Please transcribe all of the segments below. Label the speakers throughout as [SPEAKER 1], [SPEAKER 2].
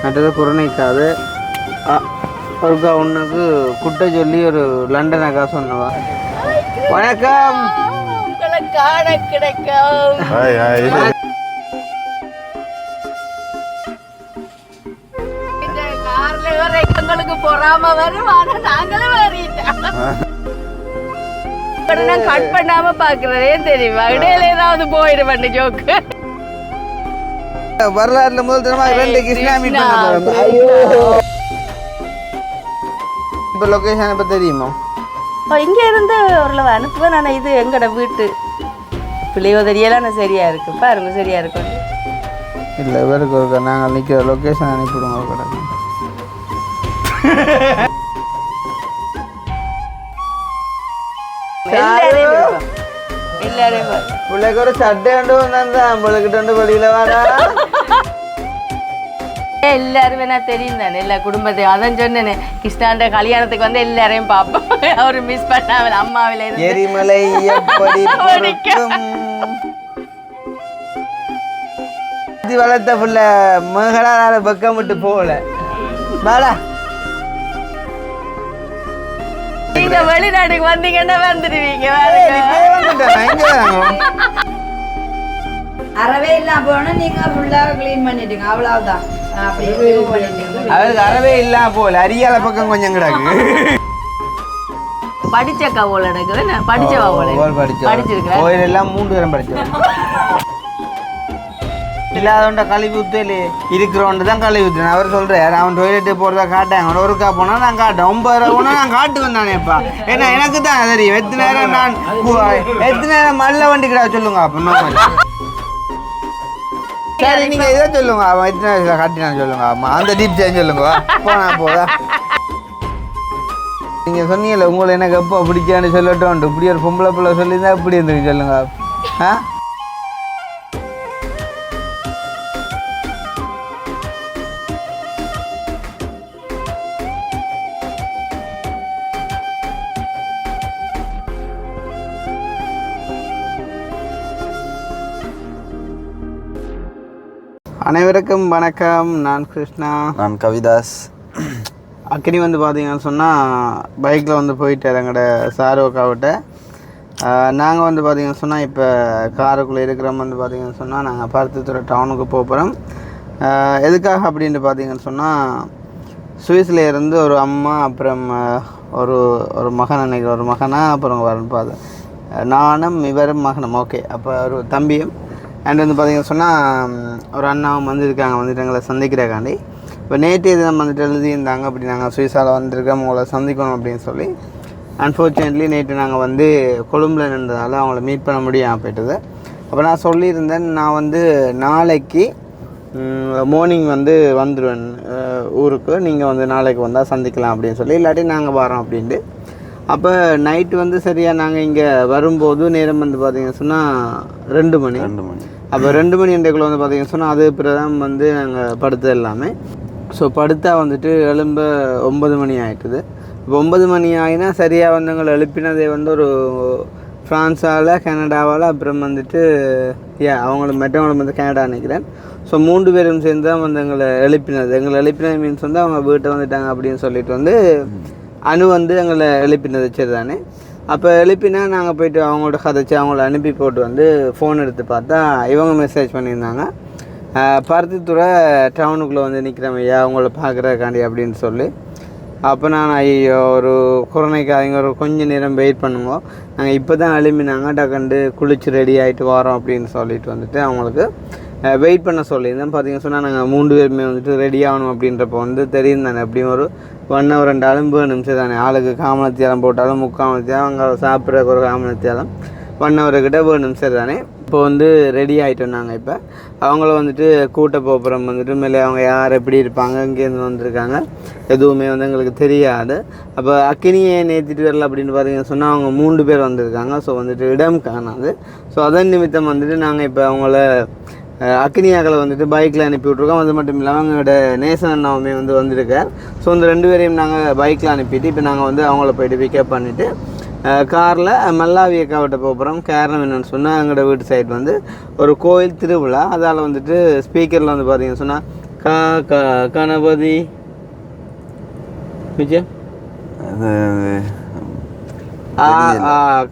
[SPEAKER 1] மற்றது குரணைக்காது ஒருக்கா ஒன்றுக்கு குட்டை சொல்லி ஒரு லண்டன் அக்கா சொன்னவா. வணக்கம்.
[SPEAKER 2] உங்களை காண கிடைக்கும். கார்ல வர எங்களுக்கு பொறாம வரும். ஆனா நாங்களும் வரிட்டோம். நான் கட் பண்ணாம பாக்குறதே தெரியுமா? இடையில ஏதாவது போயிடுவேன் ஜோக்கு.
[SPEAKER 1] வரலாறுல முதல் தடவை 2 கிருஷ்ணா மீட் பண்ண போறோம். இப்போ லொகேஷன் இப்போ தெரியுமா?
[SPEAKER 2] இங்க இருந்து ஓரளவு அனுப்புவேன். நான் இது எங்கட வீட்டு பிள்ளையோ தெரியலாம். சரியா இருக்கு பாருங்க, சரியா இருக்கும்.
[SPEAKER 1] இல்லை இவருக்கு ஒரு நாங்கள் நிற்கிற லொக்கேஷன் அனுப்பிவிடுங்க ஒரு கடை. பிள்ளைக்கு ஒரு சட்டை கொண்டு வந்தான், நம்மளுக்கிட்ட வந்து வெளியில வாடா.
[SPEAKER 2] எல்லாரும் வேணா தெரியும் தானே, எல்லா குடும்பத்தையும். அதான் சொன்னேனே, கிருஷ்ணாண்ட கல்யாணத்துக்கு வந்து எல்லாரையும் பார்ப்போம். அவரு மிஸ் பண்ணாமல் அம்மாவில
[SPEAKER 1] எரிமலை எப்படி வளர்த்த புள்ள மகளால பக்கம் விட்டு போகல. வாடா,
[SPEAKER 2] நீங்க வெளிநாட்டுக்கு வந்தீங்கன்னா வந்துடுவீங்க.
[SPEAKER 3] அறவே இல்லாம போனா நீங்க ஃபுல்லாக க்ளீன் பண்ணிட்டீங்க, அவ்வளவுதான்.
[SPEAKER 1] அவருக்கு அறவே இல்லாம போகல, அரியால பக்கம் கொஞ்சம் கிடக்கு.
[SPEAKER 2] படிச்சக்கா போல நடக்குது. படிச்சவா போல படிச்சிருக்கேன்.
[SPEAKER 1] கோயில் எல்லாம் 3 தரம் படிச்சோம். இல்லாதவன்ட கழுவி ஊற்றலே இருக்கிறவன்ட்டு தான் கழுவி ஊற்றுறேன். அவர் சொல்கிறார், அவன் டொய்லெட்டு போகிறதா காட்டாங்க. ஒருக்கா போனால் நான் காட்டேன், 9 ரூபா போனால் நான் காட்டுவேன் தானேப்பா. ஏன்னா எனக்கு தான் தெரியும் எத்தனை நேரம் நான் எத்தனை நேரம் மல்ல வண்டிக்கிறா சொல்லுங்க. அப்போ சரி நீங்கள் இதை சொல்லுங்க, அவன் எத்தனை நேரம் காட்டினான்னு சொல்லுங்க. ஆமாம், அந்த டீப் சேஞ்ச் சொல்லுங்க. போனா போதா நீங்கள் சொன்னீங்கல்ல உங்களை எனக்கு எப்போ பிடிக்கான்னு சொல்லட்டும். இப்படி ஒரு பொம்பளை பிள்ளை சொல்லியிருந்தா இப்படி இருந்துருக்கு சொல்லுங்க. ஆ அனைவருக்கும் வணக்கம். நான் கிருஷ்ணா.
[SPEAKER 4] நான் கவிதாஸ்.
[SPEAKER 1] அக்கினி வந்து பார்த்தீங்கன்னு சொன்னால் பைக்கில் வந்து போயிட்டு எங்கள்ட சாரோக்காவிட்ட நாங்கள் வந்து பார்த்தீங்கன்னு சொன்னால் இப்போ காருக்குள்ளே இருக்கிறோம். வந்து பார்த்தீங்கன்னு சொன்னால் நாங்கள் பருத்தித்துறை டவுனுக்கு போகிறோம். எதுக்காக அப்படின்ட்டு பார்த்தீங்கன்னு சொன்னால் சுவிஸில் இருந்து ஒரு அம்மா அப்புறம் ஒரு மகன் நினைக்கிற ஒரு மகனா அப்புறம் வரப்பாது நானும் இவரும் மகனும். ஓகே, அப்போ ஒரு தம்பியும் அண்ட் வந்து பார்த்திங்கன்னு சொன்னால் ஒரு அண்ணாவும் வந்துருக்காங்க, வந்துட்டு எங்களை சந்திக்கிறக்காண்டி. இப்போ நேற்று தினம் வந்துட்டு எழுதியிருந்தாங்க, அப்படி நாங்கள் சுவிஸால் வந்திருக்கோம் உங்களை சந்திக்கணும் அப்படின்னு சொல்லி. அன்ஃபார்ச்சுனேட்லி நேற்று நாங்கள் வந்து கொழும்பில் நின்றதால் அவங்கள மீட் பண்ண முடியாமல் போய்ட்டுது. அப்போ நான் சொல்லியிருந்தேன், நான் வந்து நாளைக்கு மார்னிங் வந்து வந்துடுவேன் ஊருக்கு, நீங்கள் வந்து நாளைக்கு வந்தால் சந்திக்கலாம் அப்படின்னு சொல்லி, இல்லாட்டி நாங்கள் வரோம் அப்படின்ட்டு. அப்போ நைட்டு வந்து சரியாக நாங்கள் இங்கே வரும்போது நேரம் வந்து பார்த்திங்கன்னு சொன்னால் 2 மணி. அப்போ 2 மணி இன்றைக்குள்ளே வந்து பார்த்திங்கன்னு சொன்னால் அது பிறதான் வந்து நாங்கள் படுத்தது எல்லாமே. ஸோ படுத்தா வந்துட்டு எழும்ப 9 மணி ஆகிட்டுது. இப்போ 9 மணி ஆகினா சரியாக வந்து எங்களை எழுப்பினதே வந்து ஒரு ஃப்ரான்ஸால் கனடாவால் அப்புறம் வந்துட்டு அவங்களுக்கு மற்றவங்களும் வந்து கனடா நினைக்கிறேன். ஸோ 3 பேரும் சேர்ந்து தான் வந்து எங்களை எழுப்பினது மீன்ஸ் வந்து அவங்க வீட்டை வந்துட்டாங்க அப்படின்னு சொல்லிட்டு வந்து அணு வந்து எங்களை எழுப்பினது. சரி தானே. அப்போ எழுப்பினா நாங்கள் போய்ட்டு அவங்களோட கதைச்சி அவங்கள அனுப்பி போட்டு வந்து ஃபோன் எடுத்து பார்த்தா இவங்க மெசேஜ் பண்ணியிருந்தாங்க, பருத்தித்துறை டவுனுக்குள்ளே வந்து நிற்கிறோம் ஐயா அவங்கள பார்க்குறக்காண்டி அப்படின்னு சொல்லி. அப்போ நான் ஐயோ ஒரு கொரோனைக்காக ஒரு கொஞ்சம் நேரம் வெயிட் பண்ணுங்க, நாங்கள் இப்போ தான் எழுப்பினாங்க, டக்குண்டு குளிச்சு ரெடி ஆகிட்டு வரோம் அப்படின்னு சொல்லிட்டு வந்துட்டு அவங்களுக்கு வெயிட் பண்ண சொல்லியிருந்தேன். பார்த்தீங்கன்னு சொன்னால் நாங்கள் 3 பேருமே வந்துட்டு ரெடி ஆகணும் அப்படின்றப்போ வந்து தெரியும் தானே, எப்படியும் ஒரு 1 hour 2 hour நிமிஷம் தானே. ஆளுக்கு காமனத்தியாலம் போட்டாலும் 3/4 மணித்தியாலம், அங்கே சாப்பிட்றதுக்கு ஒரு காமனத்தியாலம் 1 hour கிட்ட 1 நிமிஷம் தானே. இப்போ வந்து ரெடி ஆகிட்டோம் நாங்கள். இப்போ அவங்கள வந்துட்டு கூட்ட போகிறோம் வந்துட்டு மேலே அவங்க யார் எப்படி இருப்பாங்க, இங்கேருந்து வந்திருக்காங்க எதுவுமே வந்து எங்களுக்கு தெரியாது. அப்போ அக்கினியை நேற்றிட்டு வரல அப்படின்னு பார்த்தீங்கன்னு சொன்னால் அவங்க 3 பேர் வந்திருக்காங்க. ஸோ வந்துட்டு இடம் காணாது. ஸோ அதன் நிமித்தம் வந்துட்டு நாங்கள் இப்போ அவங்கள அக்கினியாக்களை வந்துட்டு பைக்கில் அனுப்பி விட்ருக்கோம். அது மட்டும் இல்லாமல் அவங்களோட நேசன் அண்ணாவுமே வந்து வந்திருக்கார். ஸோ இந்த 2 பேரையும் நாங்கள் பைக்கில் அனுப்பிட்டு இப்போ நாங்கள் வந்து அவங்கள போய்ட்டு பிக்கப் பண்ணிவிட்டு காரில் மல்லாவியக்காவிட்ட போகிறோம். காரணம் என்னென்னு சொன்னால் எங்களோட வீட்டு சைடு வந்து ஒரு கோயில் திருவிழா, அதால் வந்துட்டு ஸ்பீக்கரில் வந்து பார்த்தீங்கன்னு சொன்னால் கணபதி விஜயம்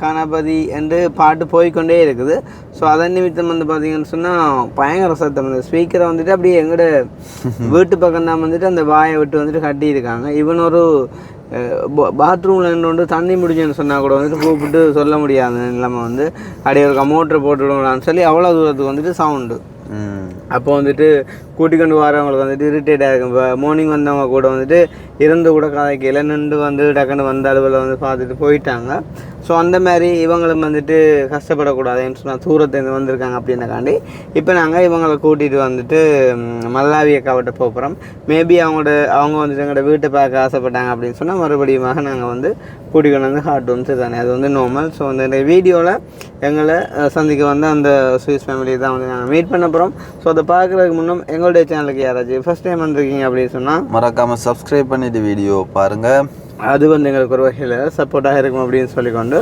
[SPEAKER 1] கணபதி என்று பாட்டு போய்கொண்டே இருக்குது. ஸோ அதன் நிமித்தம் வந்து பார்த்தீங்கன்னு சொன்னால் பயங்கர சத்தம். அந்த ஸ்பீக்கரை வந்துட்டு அப்படியே எங்களோட வீட்டு பக்கம் தான் வந்துட்டு அந்த வாயை விட்டு வந்துட்டு கட்டியிருக்காங்க. இவன் ஒரு பாத்ரூமில் நின்று தண்ணி முடிஞ்சுன்னு சொன்னால் கூட வந்துட்டு கூப்பிட்டு சொல்ல முடியாது நிலைமை வந்து அப்படியே ஒரு மோட்டரை போட்டு விடுவான்னு சொல்லி அவ்வளோ தூரத்துக்கு வந்துட்டு சவுண்டு. அப்போ வந்துட்டு கூட்டி கொண்டு வரவங்களுக்கு வந்துட்டு இரிட்டேட்டாக இருக்கும். இப்போ மார்னிங் வந்தவங்க கூட வந்துட்டு இருந்து கூட கதைக்கையில் நின்று வந்து டக்குன்னு வந்த அளவில் வந்து பார்த்துட்டு போயிட்டாங்க. ஸோ அந்த மாதிரி இவங்களும் வந்துட்டு கஷ்டப்படக்கூடாதுன்னு சொன்னால் தூரத்துலேருந்து வந்திருக்காங்க அப்படின்னக்காண்டி இப்போ நாங்கள் இவங்களை கூட்டிகிட்டு வந்துட்டு மல்லாவி அக்காவிட்ட போகிறோம். மேபி அவங்க வந்துட்டு எங்களோட வீட்டை பார்க்க ஆசைப்பட்டாங்க அப்படின்னு சொன்னால் மறுபடியும் நாங்கள் வந்து கூட்டிகிட்டு வந்து காட்டுவோம். சரி தானே, அது வந்து நார்மல். ஸோ அந்த வீடியோவில் எங்களை சந்திக்க வந்து அந்த ஸ்வீஸ் ஃபேமிலி தான் வந்து நாங்கள் மீட் பண்ண போகிறோம். ஸோ அதை பார்க்குறதுக்கு முன்னே எங்களுடைய சேனலுக்கு யாராச்சும் ஃபஸ்ட் டைம் வந்திருக்கீங்க அப்படின்னு சொன்னால்
[SPEAKER 4] மறக்காமல் சப்ஸ்கிரைப் பண்ணிவிட்டு வீடியோ பாருங்கள்.
[SPEAKER 1] அது வந்து எங்களுக்கு ஒரு வகையில் சப்போர்ட்டாக இருக்கும் அப்படின்னு சொல்லிக்கொண்டு,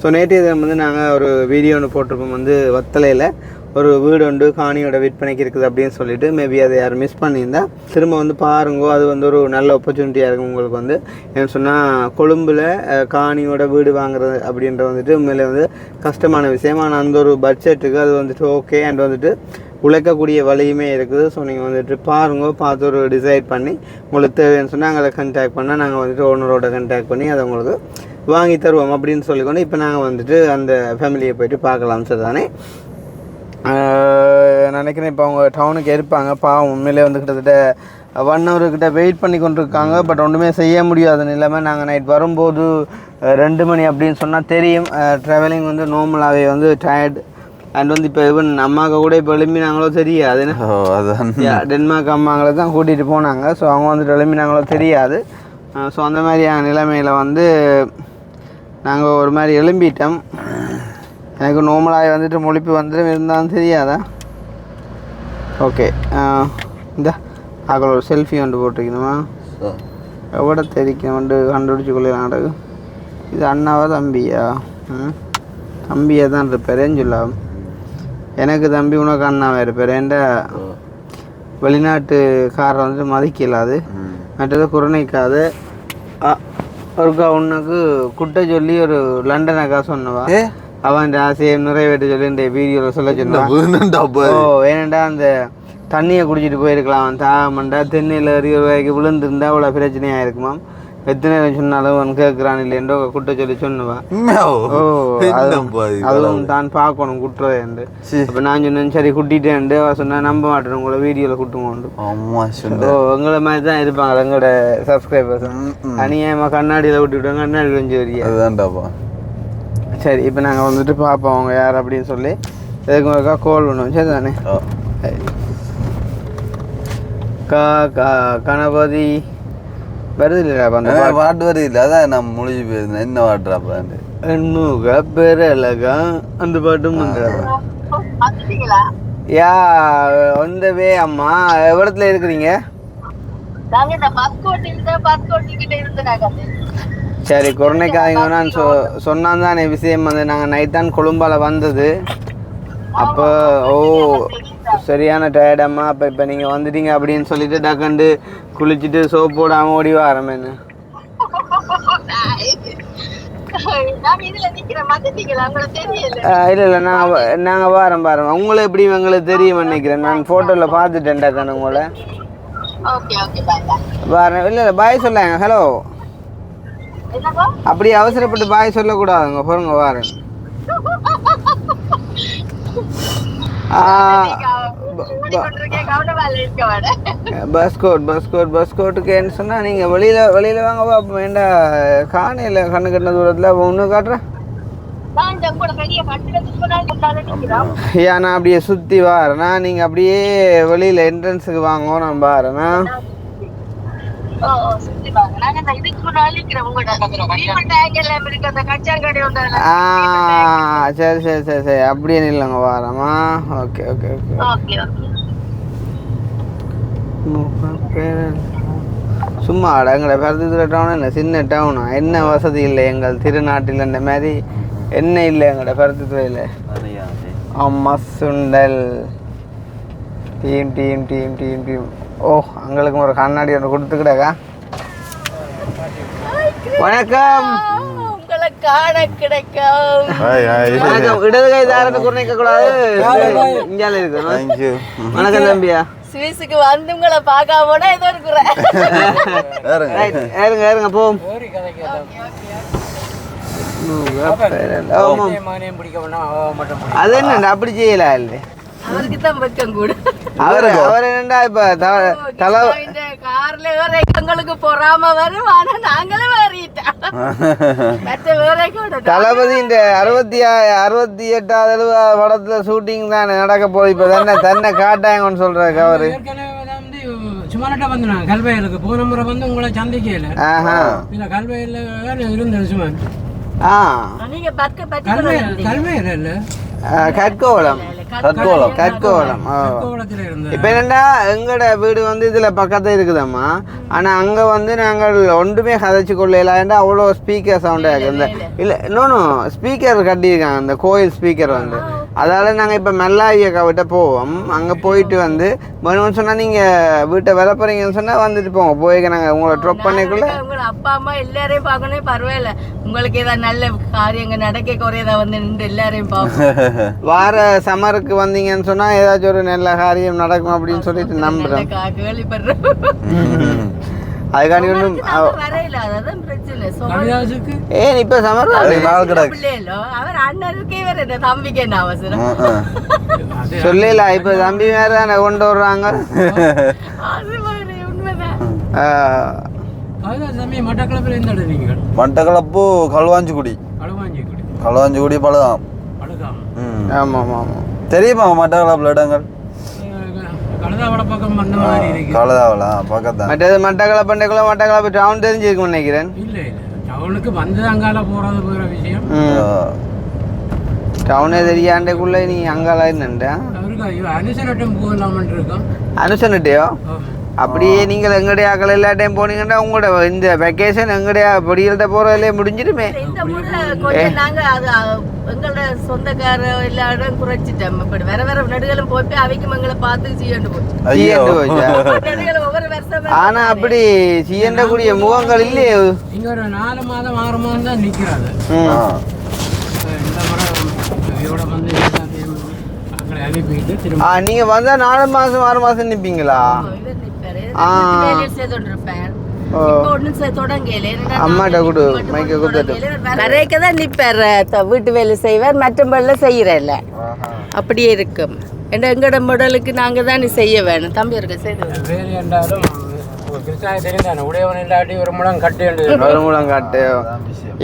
[SPEAKER 1] ஸோ நேற்றைய தினம் வந்து நாங்கள் ஒரு வீடியோ ஒன்று போட்டிருப்போம். வந்து வத்தலையில் ஒரு வீடு ஒன்று காணியோட விற்பனைக்கு இருக்குது அப்படின்னு சொல்லிட்டு, மேபி அதை யாரும் மிஸ் பண்ணியிருந்தா திரும்ப வந்து பாருங்கோ. அது வந்து ஒரு நல்ல ஆப்பர்ச்சுனிட்டியாக இருக்கும் உங்களுக்கு. வந்து என்ன சொன்னால் கொழும்பில் காணியோட வீடு வாங்குறது அப்படின்ற வந்துட்டு உண்மையிலே வந்து கஷ்டமான விஷயம். ஆனால் அந்த ஒரு பட்ஜெட்டுக்கு அது வந்துட்டு ஓகே அண்ட் வந்துட்டு உழைக்கக்கூடிய வழியுமே இருக்குது. ஸோ நீங்கள் வந்துட்டு பாருங்க, பார்த்து ஒரு டிசைட் பண்ணி உங்களுக்கு தேவைன்னு சொன்னால் எங்களை கன்டாக்ட் பண்ணால் நாங்கள் வந்துட்டு ஓனரோட கன்டாக்ட் பண்ணி அதை உங்களுக்கு வாங்கி தருவோம் அப்படின்னு சொல்லிக்கொண்டு இப்போ நாங்கள் வந்துட்டு அந்த ஃபேமிலியை போய்ட்டு பார்க்கலாம். சார் தானே நினைக்கிறேன். இப்போ அவங்க டவுனுக்கு இருப்பாங்க. பாவம் உண்மையிலே வந்து கிட்டத்தட்ட 1 ஹவர்கிட்ட வெயிட் பண்ணி கொண்டு இருக்காங்க. பட் ஒன்றுமே செய்ய முடியாத நிலைமை. நாங்கள் நைட் வரும்போது 2 மணி அப்படின்னு சொன்னால் தெரியும். ட்ராவலிங் வந்து நார்மலாகவே வந்து டயர்டு அண்ட் வந்து இப்போ ஈவன் அம்மாவுக்கு கூட இப்போ எழுப்பினாங்களோ தெரியாது. டென்மார்க் அம்மாங்களை தான் கூட்டிகிட்டு போனாங்க. ஸோ அவங்க வந்துட்டு எழுப்பினாங்களோ தெரியாது. ஸோ அந்த மாதிரியான நிலைமையில் வந்து நாங்கள் ஒரு மாதிரி எழும்பிட்டோம். எனக்கு நார்மலாக வந்துட்டு முழிப்பு வந்துட்டு இருந்தாலும் தெரியாதா. ஓகே, இந்த அதில் ஒரு செல்ஃபி வந்து போட்டிருக்கணுமா எவ்வளோ தெரிக்கும் வந்து கண்டுபிடிச்சி கொள்ளலாம். இது அண்ணாவா தம்பியா? தம்பியா தான் இருப்பாருன்னு சொல்லலாம். எனக்கு தம்பி உனக்கு அண்ணாவாக இருப்பார். ஏன்டா வெளிநாட்டுக்காரரை வந்துட்டு மதிக்கலாது. மற்றது குரணைக்காது. ஒருக்கா உனக்கு குட்டை சொல்லி ஒரு லண்டன் அக்கா சொன்னவா அவன் ஆசையை நிறைவேற்ற சொல்லி இந்த வீடியோவில் சொல்ல சொன்னான். ஏனண்டா அந்த தண்ணியை குடிச்சிட்டு போயிருக்கலாம். தாமண்டா தென்னையில் ரூபாய்க்கு விழுந்துருந்தா அவ்வளோ பிரச்சனையாக இருக்குமாம். எத்தனை சொன்னாலும் அவன் கேட்குறான் இல்லையோ குட்டை சொல்லி சொன்னுவான். அதுவும் தான் பார்க்கணும் குட்டுறேன். அப்போ நான் சொன்னேன் சரி குட்டிட்டேன். சொன்னா நம்ப மாட்டேன் உங்களை வீடியோவில் குட்டுவோண்டு. உங்களை மாதிரி தான் இருப்பாங்க எங்களோட சப்ஸ்கிரைபர்ஸ். அநியாயமாக கண்ணாடியில் விட்டுவிடுவாங்க. கண்ணாடி கொஞ்சம் வரியா. சரி, இப்போ நாங்கள் வந்துட்டு பார்ப்போம் அவங்க யார் அப்படின்னு சொல்லி எதுக்கு ஒருக்கா கால் பண்ணுவோம். சரி தானே. கணபதி வருது இல்லையா? அந்த
[SPEAKER 4] பாட்டு வருது இல்லை, அதான் நான் முழிஞ்சு போயிருந்தேன். என்ன பாட்டுறாப்பா?
[SPEAKER 1] எண்ணுக பெறலகா அந்த பாட்டும் யா அந்த வே. அம்மா எவ்வளத்துல இருக்கிறீங்க? சரி, கொரோனைக்காக நான் சொன்னான் தானே விஷயம். வந்து நாங்கள் நைட் தான் கொழும்பால் வந்தது. அப்போ சரியான டயர்டாம்மா. இப்போ நீங்கள் வந்துட்டீங்க அப்படின்னு சொல்லிட்டு டக்குண்டு குளிச்சுட்டு சோப் போடாமல் ஓடி வரமேன்னு. இல்லை நாங்கள் வாரம் உங்களை எப்படி எங்களுக்கு தெரியும் நினைக்கிறேன். நான் ஃபோட்டோவில் பார்த்துட்டேன் டக்குன்னு உங்களை வரேன். இல்லை பாய் சொல்லாங்க. ஹலோ, அப்படி அவசரப்பட்டு பாய் சொல்லக்கூடாதுங்க. பாருங்க வாரேன். பஸ்கோட்டுக்கு என்ன சொன்னால் நீங்கள் வெளியில் வாங்க பார்ப்போம். ஏண்டா காணையில் கண்ணு கட்டின தூரத்தில் ஒன்று காட்டுறேன். நான் அப்படியே சுற்றி வாரேண்ணா. நீங்கள் அப்படியே வெளியில் என்ட்ரன்ஸுக்கு வாங்க, நான் வாரேண்ணா. சரி சரி சரி சரி, அப்படியே இல்லைங்க வாரமா. Okay okay okay. சும்மா எங்களை பருத்தி டவுன் இல்லை, சின்ன டவுனா. என்ன வசதி இல்லை எங்கள் திருநாட்டில் இந்த மாதிரி என்ன இல்லை எங்களோட பருத்தி துறையில். அம்மா சுண்டல் டீம் டீம் டீம் டீம் டீம் ஓ அங்களுக்கு ஒரு கண்ணாடி ஒன்று கொடுத்துக்கிடாக்கா. வணக்கம்.
[SPEAKER 2] உங்களை காண கிடைக்கும்.
[SPEAKER 1] வணக்கம். இடது கை தாரத்தை குறிக்க கூடாது, இந்தியால இருக்கணும்.
[SPEAKER 4] தேங்க்யூ.
[SPEAKER 1] வணக்கம் தம்பியா.
[SPEAKER 2] சுவிஸுக்கு வந்து உங்களை பார்க்காம போனா ஏதோ ஒரு குறை.
[SPEAKER 1] ஏறுங்க ஏறுங்க போவோம். அது என்ன அப்படி செய்யலாம் இல்லை,
[SPEAKER 2] அவருக்கு தான் பக்கம் கூட.
[SPEAKER 1] அவர் என்னண்டா இப்ப தலை
[SPEAKER 2] கார்ல வேற எங்களுக்கு பொறாம வரும், ஆனா நாங்களே மாறிட்டோம். மற்ற வேற கூட
[SPEAKER 1] தளபதி இந்த 68வது படத்துல ஷூட்டிங் தான் நடக்க போகுது. இப்ப தன்னை காட்டாங்கன்னு சொல்றாரு அவரு.
[SPEAKER 5] சுமாரட்டா வந்து நான் கல்வையிலுக்கு போன முறை வந்து உங்களை சந்திக்கல. இல்ல கல்வையில இருந்தேன் சுமார்.
[SPEAKER 2] நீங்க
[SPEAKER 5] கல்வையில இல்ல
[SPEAKER 1] கற்கோளம். இப்ப என்னன்னா எங்கட வீடு வந்து இதுல பக்கத்துல இருக்குதம்மா. ஆனா அங்க வந்து நாங்கள் ஒன்றுமே கதைச்சு கொள்ளலாம், அவ்வளோ ஸ்பீக்கர் சவுண்டா இருக்கு. இல்ல இன்னொன்னு ஸ்பீக்கர் கட்டியிருக்காங்க, அந்த கோயில் ஸ்பீக்கர் வந்து. அதால நாங்க இப்ப மெல்லாவியக்கா விட்ட போவோம். அங்க போயிட்டு வந்து வேணும்னு சொன்னா நீங்க வீட்டை வேலை போறீங்கன்னு சொன்னா வந்துட்டு போங்க. போய்க்க நாங்க உங்களை ட்ராப் பண்ணிக்குள்ள
[SPEAKER 2] உங்களை அப்பா அம்மா எல்லாரையும் பார்க்கணும். பரவாயில்ல, உங்களுக்கு ஏதாவது நல்ல காரியங்கள் நடக்க குறையதா வந்து நின்று எல்லாரையும் பார்ப்போம்.
[SPEAKER 1] வார சம்மருக்கு வந்தீங்கன்னு சொன்னா ஏதாச்சும் ஒரு நல்ல காரியம் நடக்கும் அப்படின்னு சொல்லிட்டு நம்புறேன். அதுக்காண்டி ஒன்றும் ஏன் இப்ப சமர்
[SPEAKER 2] அவர் அண்ணனுக்கே வேற என்ன தம்பிக்கு என்ன அவசரம்
[SPEAKER 1] சொல்லல. இப்ப தம்பி வேற கொண்டு வர்றாங்க.
[SPEAKER 4] மட்டக்களப்பு களுவாஞ்சிக்குடி. களுவாஞ்சிக்குடி பழுதாம்.
[SPEAKER 1] ஆமா ஆமா ஆமா.
[SPEAKER 4] தெரியுமா மட்டக்களப்புல இடங்கள்?
[SPEAKER 1] மற்றது மட்டக்களப்பு டவுன் தெரிஞ்சிருக்கும் நினைக்கிறேன். டவுனே தெரியாண்டக்குள்ள நீ அங்கால என்னண்டா அனுசன்ட்டேயோ. அப்படியே நீங்கள் எங்கடைய ஆக்கள் எல்லா டைம் போனீங்கன்னா உங்களோட இந்த வெக்கேஷன் எங்கடைய பொடிகள்கிட்ட போறதுல முடிஞ்சிருமே.
[SPEAKER 2] நாங்க எங்களோட சொந்தக்கார எல்லா இடம் குறைச்சிட்டோம். இப்படி வேற வேற நடுகளும் போய் அவைக்கும் எங்களை பார்த்து சீண்டு போச்சு. ஒவ்வொரு வருஷம்
[SPEAKER 1] ஆனா அப்படி சீண்ட கூடிய முகங்கள் இல்லையே.
[SPEAKER 5] இங்க ஒரு 4 மாதம் 6 மாதம் தான் நிக்கிறாரு.
[SPEAKER 1] நீங்க வந்தா 4 மாசம் 6 மாசம் நிப்பீங்களா? அம்மாட்ட கொடு மைக்க கொடுத்துட்டு
[SPEAKER 2] வரைக்கதான் நிப்பார். வீட்டு வேலை செய்வார், மற்ற செய்யறல அப்படியே இருக்கும். எங்கட மாடலுக்கு நாங்க தான் செய்ய வேணும். தம்பி இருக்க செய்து
[SPEAKER 5] உடையவன் இல்லாட்டி ஒரு முழம் கட்டு.
[SPEAKER 1] ஒரு முழம் கட்டு.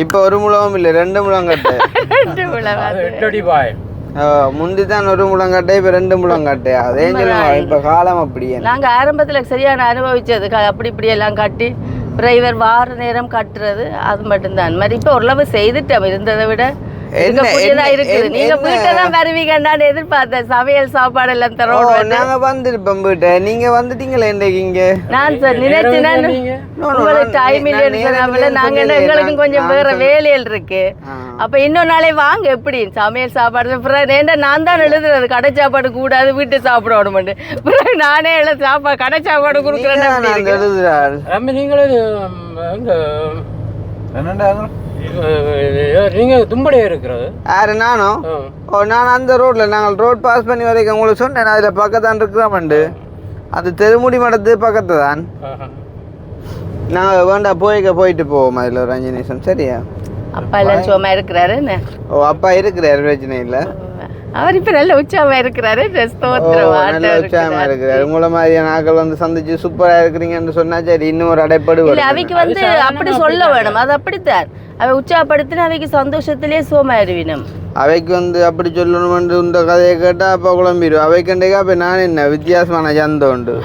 [SPEAKER 1] இப்ப ஒரு முழமும் இல்ல, 2 முழம் கட்டு.
[SPEAKER 5] 2 முழம் 8 அடி பாய்.
[SPEAKER 1] முந்திதான் ஒரு முழங்காட்டை, இப்ப 2 முழங்காட்டை. அதே இப்ப காலம் அப்படியே.
[SPEAKER 2] நாங்க ஆரம்பத்துல சரியான அனுபவிச்சது. அப்படி இப்படி எல்லாம் கட்டி டிரைவர் வார நேரம் கட்டுறது அது மட்டும்தான். மாதிரி இப்ப ஓரளவு செய்துட்டோம் இருந்ததை விட இருக்குது. நீங்க வீட்டை வருவீங்கன்னு எதிர்பார்த்தேன். சமையல் சாப்பாடு எல்லாம் தரோம்.
[SPEAKER 1] நாங்க வந்திருப்போம் வீட்டை. நீங்க வந்துட்டீங்களா இன்றைக்கு இங்க?
[SPEAKER 2] நான் சார் நினைச்சேன் உங்களுக்கு டைம் இல்லைன்னு. நாங்க எங்களுக்கு கொஞ்சம் வேற வேலைகள் இருக்கு. அப்ப இன்னொரு நாளே வாங்க. எப்படி சமையல் சாப்பாடு நான் தான் எழுதுறது. கடை சாப்பாடு கூடாது, வீட்டு சாப்பிடணும். பிறகு நானே சாப்பாடு கடை சாப்பாடு கொடுக்குறேன்.
[SPEAKER 5] நீங்க தும்படையா இருக்கிறது
[SPEAKER 1] யாரு? நானும். நான் அந்த ரோட்ல நாங்கள் ரோட் பாஸ் பண்ணி வரைக்கும் உங்களுக்கு சொன்னேன். அதுல பக்கத்தான் இருக்கிறாமண்டு. அது தெருமுடி மடத்து பக்கத்து தான். நாங்கள் வேண்டாம் போயிட்டு போவோம். அதில் ஒரு 5 நிமிஷம். சரியா?
[SPEAKER 2] அப்பா எல்லாம் சும்மா இருக்கிறாரு.
[SPEAKER 1] அப்பா இருக்கிறாரு, பிரச்சனை இல்லை.
[SPEAKER 2] அவர் இப்ப நல்ல உற்சாகமா இருக்கிறாரு.
[SPEAKER 1] நல்ல உற்சாகமா இருக்கிறாரு. உங்களை மாதிரியான ஆக்கள் வந்து சந்திச்சு சூப்பரா இருக்கிறீங்கன்னு சொன்னா சரி, இன்னும் ஒரு அடைப்படு.
[SPEAKER 2] அவைக்கு வந்து அப்படி சொல்ல வேணும். அது அப்படித்தான். அவை உற்சாகப்படுத்தின அவைக்கு சந்தோஷத்திலே சோமாயிருவினம்.
[SPEAKER 1] அவைக்கு வந்து அப்படி சொல்லணும்னு இந்த கதையை கேட்டா அப்ப குழம்பிடும். அவைக்கண்டேக்கா அப்ப நான் என்ன வித்தியாசமான சந்தம் உண்டு.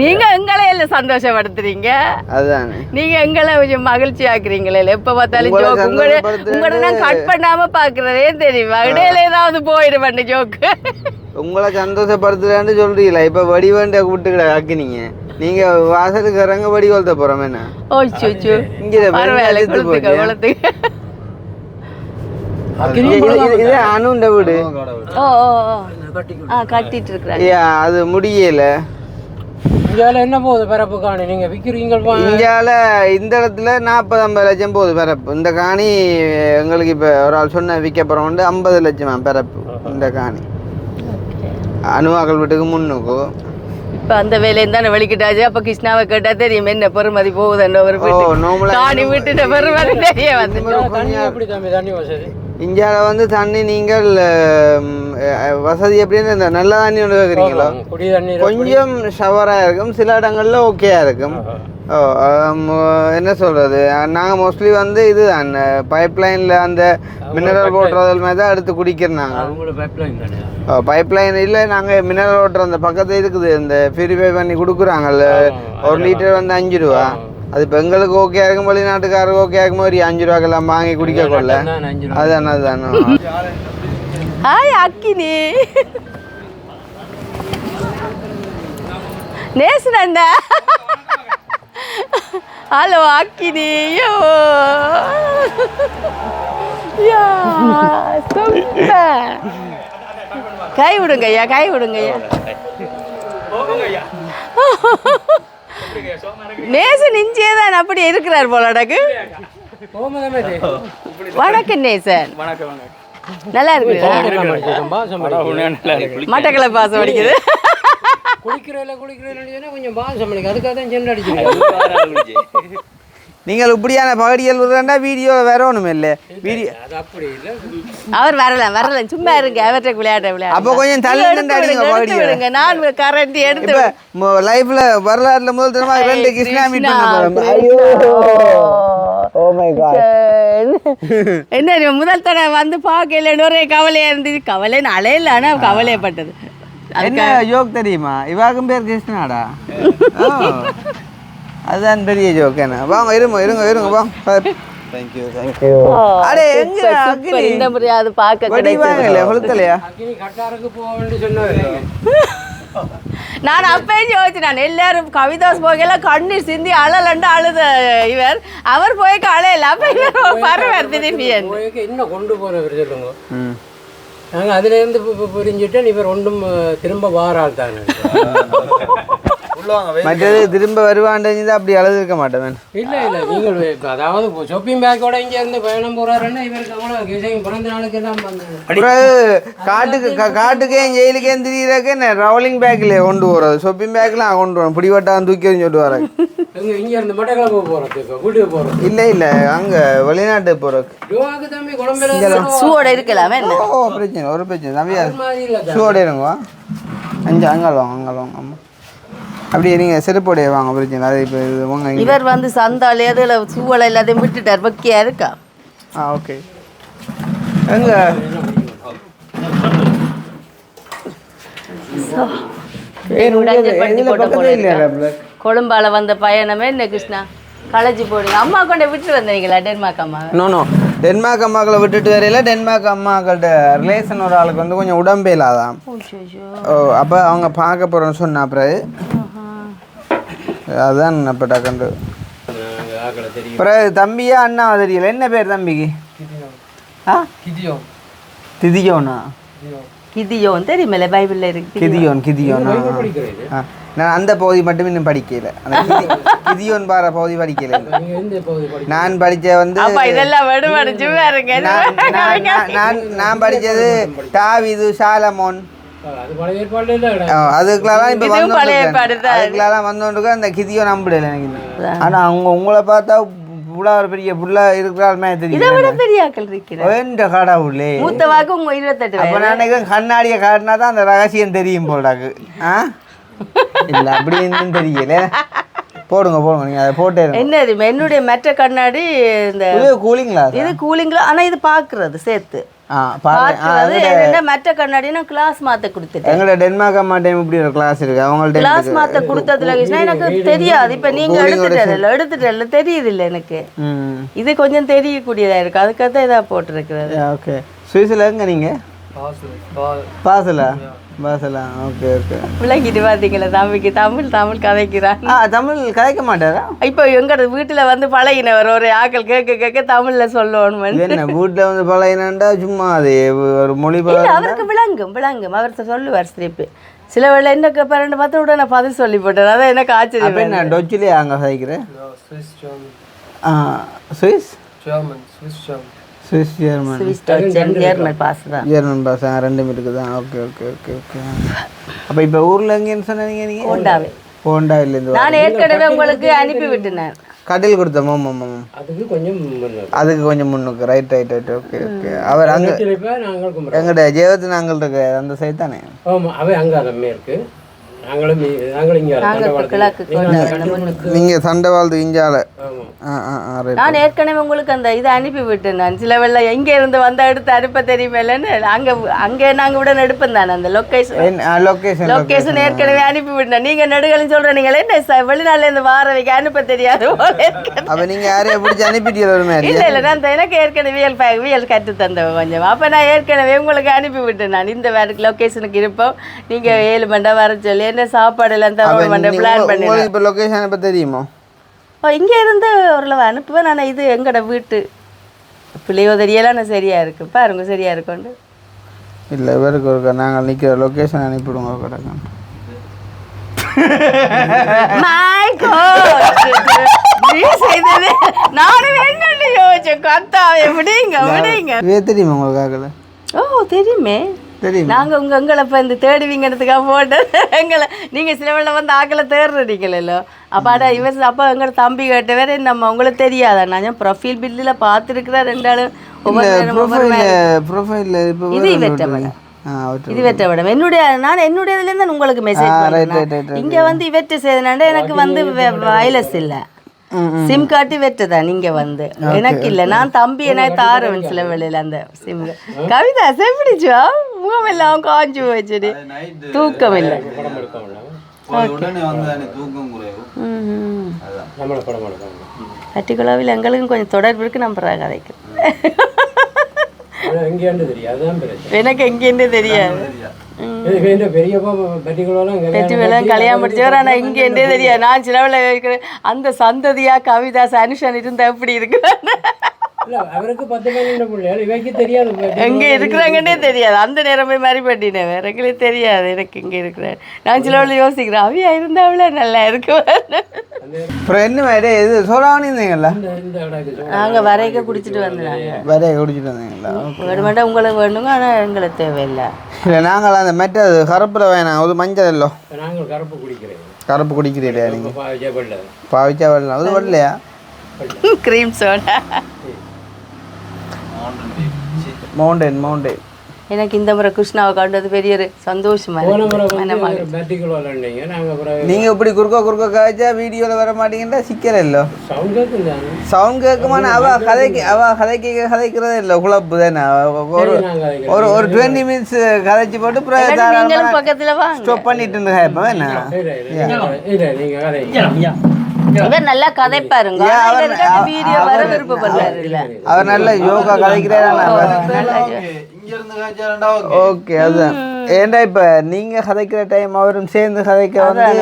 [SPEAKER 2] நீங்க எங்களை எல்லாம் சந்தோஷப்படுத்துறீங்க.
[SPEAKER 1] அதுதானே
[SPEAKER 2] நீங்க எங்களை கொஞ்சம் மகிழ்ச்சி ஆக்குறீங்களே. எப்ப பார்த்தாலும் ஜோக் உங்களை நான் கட் பண்ணாம பாக்குறதே தெரியுமா? இடையில ஏதாவது போயிடுவேன் ஜோக்கு.
[SPEAKER 1] உங்களை சந்தோஷப்படுத்துறான்னு சொல்றீங்களா? இப்ப வடிவண்ட விட்டுக்கிட ஆக்கினீங்க. நீங்க வாசலுக்கு இறங்க வடி கொளுத்த போறோம் என்ன? இது அனுண்ட வீடு.
[SPEAKER 2] கட்டிட்டு இருக்கிறாங்க.
[SPEAKER 1] அது முடியல.
[SPEAKER 5] இந்தியாவில் என்ன போகுது பிறப்பு காணி நீங்கள் விற்கிறீங்க?
[SPEAKER 1] இந்தியாவில் இந்த இடத்துல 40-50 லட்சம் போகுது பிறப்பு. இந்த காணி எங்களுக்கு இப்போ ஒரு ஆள் சொன்ன விற்க போகிறோம் வந்து 50 லட்சம் பிறப்பு இந்த காணி. அணுவாக்கள் வீட்டுக்கு முன்னுக்கு
[SPEAKER 2] இப்போ அந்த வேலையும் தானே வெளிக்கிட்டாச்சு. அப்போ கிருஷ்ணாவை கேட்டால் தெரியும் என்ன பெருமதி போகுதுன்ற ஒரு காணி விட்டுட்ட பெருமதி தெரிய வந்து.
[SPEAKER 5] எப்படி தண்ணி வசதி
[SPEAKER 1] இந்தியாவில் வந்து தண்ணி நீங்கள் வசதி எப்படின்னு இந்த நல்ல தண்ணி ஒன்று கேட்குறீங்களோ
[SPEAKER 5] குடி தண்ணி
[SPEAKER 1] கொஞ்சம் ஷவராக இருக்கும், சில இடங்களில் ஓகேயா இருக்கும். என்ன சொல்கிறது, நாங்கள் மோஸ்ட்லி வந்து இது அந்த பைப் லைனில் அந்த மினரல் வாட்டர் மாதிரி தான் எடுத்து குடிக்கிறோம். பைப் லைன் இல்லை, நாங்கள் மினரல் வாட்டர் அந்த பக்கத்தில் இருக்குது, இந்த பியூரிஃபை பண்ணி கொடுக்குறாங்கல்ல. 1 லிட்டர் வந்து 5 ரூபா. அது இப்போ எங்களுக்கு ஓகே இருக்கும், வெளிநாட்டுக்காரருக்கு ஓகே இருக்கும், ஒரு 5 ரூபாக்கெல்லாம் வாங்கி குடிக்க கொள்ள. அதுதானே அதுதானே.
[SPEAKER 2] ஹாய் அக்கினி நேசனண்டா. ஹலோ அக்கினி. கை விடுங்கய்யா, கை விடுங்கய்யா. நேசன் இஞ்சியே தான் அப்படி இருக்கிறார் போல எனக்கு. வணக்கம் நேசன். நல்லா இருக்கு. மட்டக்களப்பு பாசம் அடிக்குது.
[SPEAKER 5] கொஞ்சம் பாசம் அடிக்குது, அதுக்காக தான் சென்று அடிக்கிறேன்.
[SPEAKER 1] நீங்கள் இப்படியான பகுதிகள் விடுறா வீடியோ வேற ஒன்றும் இல்லை. வீடியோ
[SPEAKER 5] அப்படி இல்லை,
[SPEAKER 2] அவர் வரலாம் சும்மா இருங்க. அவற்றை விளையாட
[SPEAKER 1] அப்போ கொஞ்சம் தள்ளி
[SPEAKER 2] விடுங்க. நான் கரண்டி எடுத்து
[SPEAKER 1] லைஃப்ல வரலாறுல முதல் தரமா 2 கிருஷ்ணா மீட்
[SPEAKER 2] என்ன முதல் தடவை வந்து பார்க்கல ஒரே கவலையா இருந்துச்சு. கவலைன்னு அலையில, ஆனா கவலையப்பட்டது.
[SPEAKER 1] என்ன யோக் தெரியுமா, இவாக்கும் பேர் கிருஷ்ணாடா. அதுதான் பெரிய ஜோக். என்ன வாங்க, இருங்க இருங்க இருங்க வாங்க.
[SPEAKER 4] Thank you thank you.
[SPEAKER 1] அடே எங்க
[SPEAKER 2] இந்த முறை அது பார்க்க
[SPEAKER 1] கிடைக்கல கொளுத்தலையா?
[SPEAKER 5] கட்டாருக்கு போக வேண்டி சொன்னாரு.
[SPEAKER 2] நான் அப்பயும் யோசிச்சு, நான் எல்லாரும் கவிதாஸ் போகல கண்ணீர் சிந்தி அழலண்டு அழுத இவர், அவர் போய் அழையல. அப்ப இவர் பரவாயில்ல திரும்பி
[SPEAKER 5] இன்னும் கொண்டு போறவர் சொல்லுங்க. நாங்கள் அதுலேருந்து புரிஞ்சுட்டு இவர் ஒன்றும் திரும்ப வாரால் தானே.
[SPEAKER 1] மற்றது திரும்ப வருவான்னு அப்படி அழுதுருக்க மாட்டேன்.
[SPEAKER 5] இல்லை இல்லை, நீங்கள் அதாவது ஷாப்பிங் பேக்கோட இங்கே இருந்து பயணம் போகிறாருன்னா இவருக்கு அவ்வளோ பிறந்த நாளுக்கு எல்லாம்
[SPEAKER 1] காட்டுக்கே ஜெயிலுக்கே திடீராக்க என்ன ரவலிங் பேக்கில் கொண்டு போகிறது, ஷாப்பிங் பேக்கெலாம் கொண்டு வரோம், பிடிவட்டான் தூக்கி சொல்லிட்டு வரேன்.
[SPEAKER 5] இங்கே இருந்து மட்டக்களப்பு போகிறதுக்கு வீட்டுக்கு போகிறோம்.
[SPEAKER 1] இல்லை இல்லை, அங்கே வெளிநாட்டு போகிறதுக்கு
[SPEAKER 5] தம்பி குழம்புல
[SPEAKER 2] சூவோட இருக்கலாமே.
[SPEAKER 1] ஓ பிரச்சனை, ஒரு பிரச்சனை தம்பியா, சூவோட இருங்க. அங்காலம் அங்காலம். ஆமாம், அப்படியே நீங்கள் செருப்போடைய வாங்க பிரச்சனை. அது இப்போ வாங்க.
[SPEAKER 2] இவர் வந்து சந்தால் எதில் சூவலை எல்லாத்தையும் விட்டுட்டார், பக்கியா இருக்கா.
[SPEAKER 1] ஓகே. எங்க
[SPEAKER 2] கொழும்பால வந்த பயணமே என்ன கிருஷ்ணா களைச்சி போடுங்க. அம்மா கொண்டு விட்டு வந்தீங்களா டென்மார்க் அம்மா?
[SPEAKER 1] நோ டென்மார்க் அம்மாக்களை விட்டுட்டு வரையில. டென்மார்க் அம்மாக்கள்கிட்ட ரிலேஷன் ஒரு ஆளுக்கு வந்து கொஞ்சம் உடம்பே இல்லாதான். ஓ, அப்போ அவங்க பார்க்க போகிறோன்னு சொன்ன பிறகு அதுதான் இப்போ டக்குண்டு. பிறகு தம்பியா அண்ணா தெரியல. என்ன பேர் தம்பிக்கு? திதியோனா?
[SPEAKER 2] கிதியோன் தெரியுமில்ல, பைபிளில் இருக்கு
[SPEAKER 1] கிதியோன். கிதியோனா? நான் அந்த பகுதி மட்டும் இன்னும் படிக்கல. கிதியோன் பார பகுதி படிக்கல. நான் படித்த வந்து நான் படித்தது தாவீது, சாலமோன், அதுக்கெல்லாம் இப்போ அதுக்கெல்லாம் வந்தோன்றுக்கு அந்த கிதியோன் நம்பிடல எனக்கு. ஆனால் அவங்க உங்களை பார்த்தா புள்ளா ஒரு பெரிய புள்ளா இருக்கிறாருமே தெரியும். கடவுளே, அப்போ நான் நினைக்கிறேன் கண்ணாடியை காட்டினா தான் அந்த ரகசியம் தெரியும் போடாக்கு. இல்லை அப்படி இன்னும் தெரியல. போடுங்க போடுங்க, நீங்கள் அதை போட்டே
[SPEAKER 2] என்ன இது என்னுடைய மற்ற கண்ணாடி இந்த
[SPEAKER 1] கூலிங்களா?
[SPEAKER 2] இது கூலிங்களா? ஆனால் இது பார்க்குறது சேர்த்து மற்ற கண்ணாடி நான் கிளாஸ் மாற்ற கொடுத்துட்டேன்.
[SPEAKER 1] எங்களோட டென்மார்க் அம்மா டைம் இப்படி ஒரு கிளாஸ் இருக்கு, அவங்கள்ட்ட
[SPEAKER 2] கிளாஸ் மாற்ற கொடுத்ததுல எனக்கு தெரியாது. இப்போ நீங்கள் எடுத்துட்டல தெரியுது இல்லை எனக்கு. இது கொஞ்சம் தெரியக்கூடியதாக இருக்குது, அதுக்காக தான் இதாக போட்டிருக்கிறது.
[SPEAKER 1] ஓகே. சுவிஸில் எங்க நீங்கள்? பாசலா பாசலா ஓகே ஓகே.
[SPEAKER 2] விளங்கிட்டு பார்த்தீங்களா தம்பிக்கு தமிழ் கதைக்கிறான்.
[SPEAKER 1] தமிழ் கதைக்க மாட்டாரா?
[SPEAKER 2] இப்போ எங்கட வீட்டுல வந்து பழகினவர் ஒரு ஆக்கள் கேட்க தமிழ்ல சொல்லணும்.
[SPEAKER 1] என்ன வீட்டுல வந்து பழகினாண்டா சும்மா அது ஒரு மொழி
[SPEAKER 2] அவருக்கு விளங்கும் அவர் சொல்லுவார் திருப்பி. சில வேளை என்ன கேட்பாருன்னு பார்த்து உடனே நான் பதில் சொல்லி போட்டேன். அதான் எனக்கு ஆச்சரியம்.
[SPEAKER 1] என்ன டொச்சிலே அங்கே கதைக்கிறேன்? சுவிஸ் ஜெர்மன் பாஸ் ரெண்டும் இருக்குது. Okay okay okay okay. அப்போ இப்போ ஊரில் எங்கேன்னு சொன்னீங்க நீங்கள்? ஹோண்டாவிலேருந்து.
[SPEAKER 2] நான் ஏற்கனவே உங்களுக்கு அனுப்பி விட்டேன்.
[SPEAKER 1] கடையில் கொடுத்தோம். அதுக்கு கொஞ்சம் முன்னுக்கு. Right okay okay. அவர் அங்கே எங்கள்கிட்ட ஜெயவத்து நாங்கள் இருக்க அந்த சைட் தானே? நீங்க சண்டை வாழ்ந்து இஞ்சால.
[SPEAKER 2] நான் ஏற்கனவே உங்களுக்கு அந்த இதை அனுப்பி விட்டேன். நான் சில வெள்ள எங்க இருந்து வந்த எடுத்து அனுப்ப தெரியுமில்லன்னு அங்கே நாங்க விட எடுப்பேன் தானே அந்த லொக்கேஷன் ஏற்கனவே அனுப்பி விட்டேன். நீங்க நெடுகளும் சொல்ற நீங்களே என்ன வெளிநாட்டுல இருந்து வார வைக்க அனுப்ப தெரியாது.
[SPEAKER 1] அப்ப நீங்க யாரையும் பிடிச்சி அனுப்பிட்டீங்க?
[SPEAKER 2] இல்ல நான் எனக்கு ஏற்கனவே வியல் கற்று தந்தவன் கொஞ்சம். அப்ப நான் ஏற்கனவே உங்களுக்கு அனுப்பி விட்டேன். நான் இந்த வேற லொக்கேஷனுக்கு இருப்போம், நீங்க 7 மண்டா வர சொல்லி சாப்பாடு எல்லாம் பிளான் பண்ணி.
[SPEAKER 1] இப்போ லொகேஷன் இப்போ தெரியுமா?
[SPEAKER 2] இங்கே இருந்து ஓரளவு அனுப்புவேன். நான் இது எங்கட வீட்டு பிள்ளையோ தெரியலாம். சரியா இருக்கு பாருங்க, சரியா இருக்குண்டு.
[SPEAKER 1] இல்லை இவருக்கு ஒரு நாங்கள் நிற்கிற லொக்கேஷன் அனுப்பிவிடுங்க கிடக்கும்.
[SPEAKER 2] நானும் என்ன யோசிச்சேன் கத்தாவே விடுங்க.
[SPEAKER 1] தெரியுமா உங்களுக்கு?
[SPEAKER 2] ஓ தெரியுமே. நாங்கள் எங்களை இப்போ இந்த தேடுவீங்கிறதுக்காக போட்டு எங்களை நீங்கள் சில வேளை வந்து ஆக்களை தேடுறீங்களோ. அப்போ இவர் அப்போ எங்களை தம்பி கேட்ட வேற நம்ம உங்களுக்கு தெரியாதா? நான் ப்ரொஃபைல் பில்லில் பார்த்துருக்குறேன் 2 ஆளும் இது வெட்ட மேடம். என்னுடைய இதுலேருந்து உங்களுக்கு மெசேஜ் இங்கே வந்து இவற்றை செய்தனால எனக்கு வந்து வயலஸ் இல்லை. சிம் காட்டி வெட்டுதான் நீங்க வந்து எனக்கு இல்லை. நான் தம்பி என்ன தாருவேன் சில வேளையில் அந்த சிம். கவிதா செப்பிடிச்சா முகம் எல்லாம் காஞ்சி வச்சுட்டு தூக்கம் இல்லை. பர்டிகுலராவில் எங்களுக்கும் கொஞ்சம் தொடர்பு இருக்கு. நம்புறாங்க கதைக்கு எனக்கு எங்கேன்னு தெரியாது. கல்யாணம் முடிச்சவர் ஆனால் இங்கேண்டே தெரியாது. நான் சிலவில் இருக்கிறேன் அந்த சந்ததியா கவிதாஸ் அனுஷன் இருந்தா எப்படி இருக்கு எங்க இருக்கிறாங்கன்னே தெரியாது. அந்த நேரம் போய் மாதிரி பண்ணினேன். வேற எங்களுக்கு தெரியாது எனக்கு இங்க இருக்கிறேன். நான் சிலவில் யோசிக்கிறேன் அவியா இருந்தாவில நல்லா இருக்கு.
[SPEAKER 1] என்ன மாதிரி இது சோறாவணிங்களா?
[SPEAKER 2] நாங்கள் வரைக்க குடிச்சிட்டு வந்தாங்க.
[SPEAKER 1] வரைய குடிச்சிட்டு வந்தீங்களா?
[SPEAKER 2] வேணுமெண்டா உங்களுக்கு வேணுங்க. ஆனால் எங்களுக்கு தேவையில்லை.
[SPEAKER 1] இல்லை நாங்கள் அந்த மெட்டது கருப்பில் வேணாம். அது மஞ்சள் இல்லோ. கருப்பு குடிக்கிறீங்களா நீங்கள்? பாவிச்சா வரலாம். அது வரலையா?
[SPEAKER 2] Cream soda mountain. எனக்கு இந்த முறை கிருஷ்ணாவை காட்டுறது பெரிய ஒரு சந்தோஷமா
[SPEAKER 1] நீங்க இப்படி குறுக்க காய்ச்சா வீடியோல வர மாட்டீங்கன்னா சிக்கல இல்ல. சவுண்ட் கேட்குமான அவ கதைக்கிறதே இல்லை. குழப்பு தானே. ஒரு 20 minutes கதைச்சு போட்டு
[SPEAKER 2] பக்கத்துல
[SPEAKER 1] ஸ்டாப் பண்ணிட்டு இருந்தேன்.
[SPEAKER 2] இவர் நல்லா கதை பாருங்க. வீடியோ வர விருப்பப்படுறாரு.
[SPEAKER 1] அவர் நல்ல யோகா கதைக்கிறார். ஓகே அதுதான். ஏன்டா இப்ப நீங்க கதைக்கிற டைம் அவரும் சேர்ந்து கதைக்க வந்து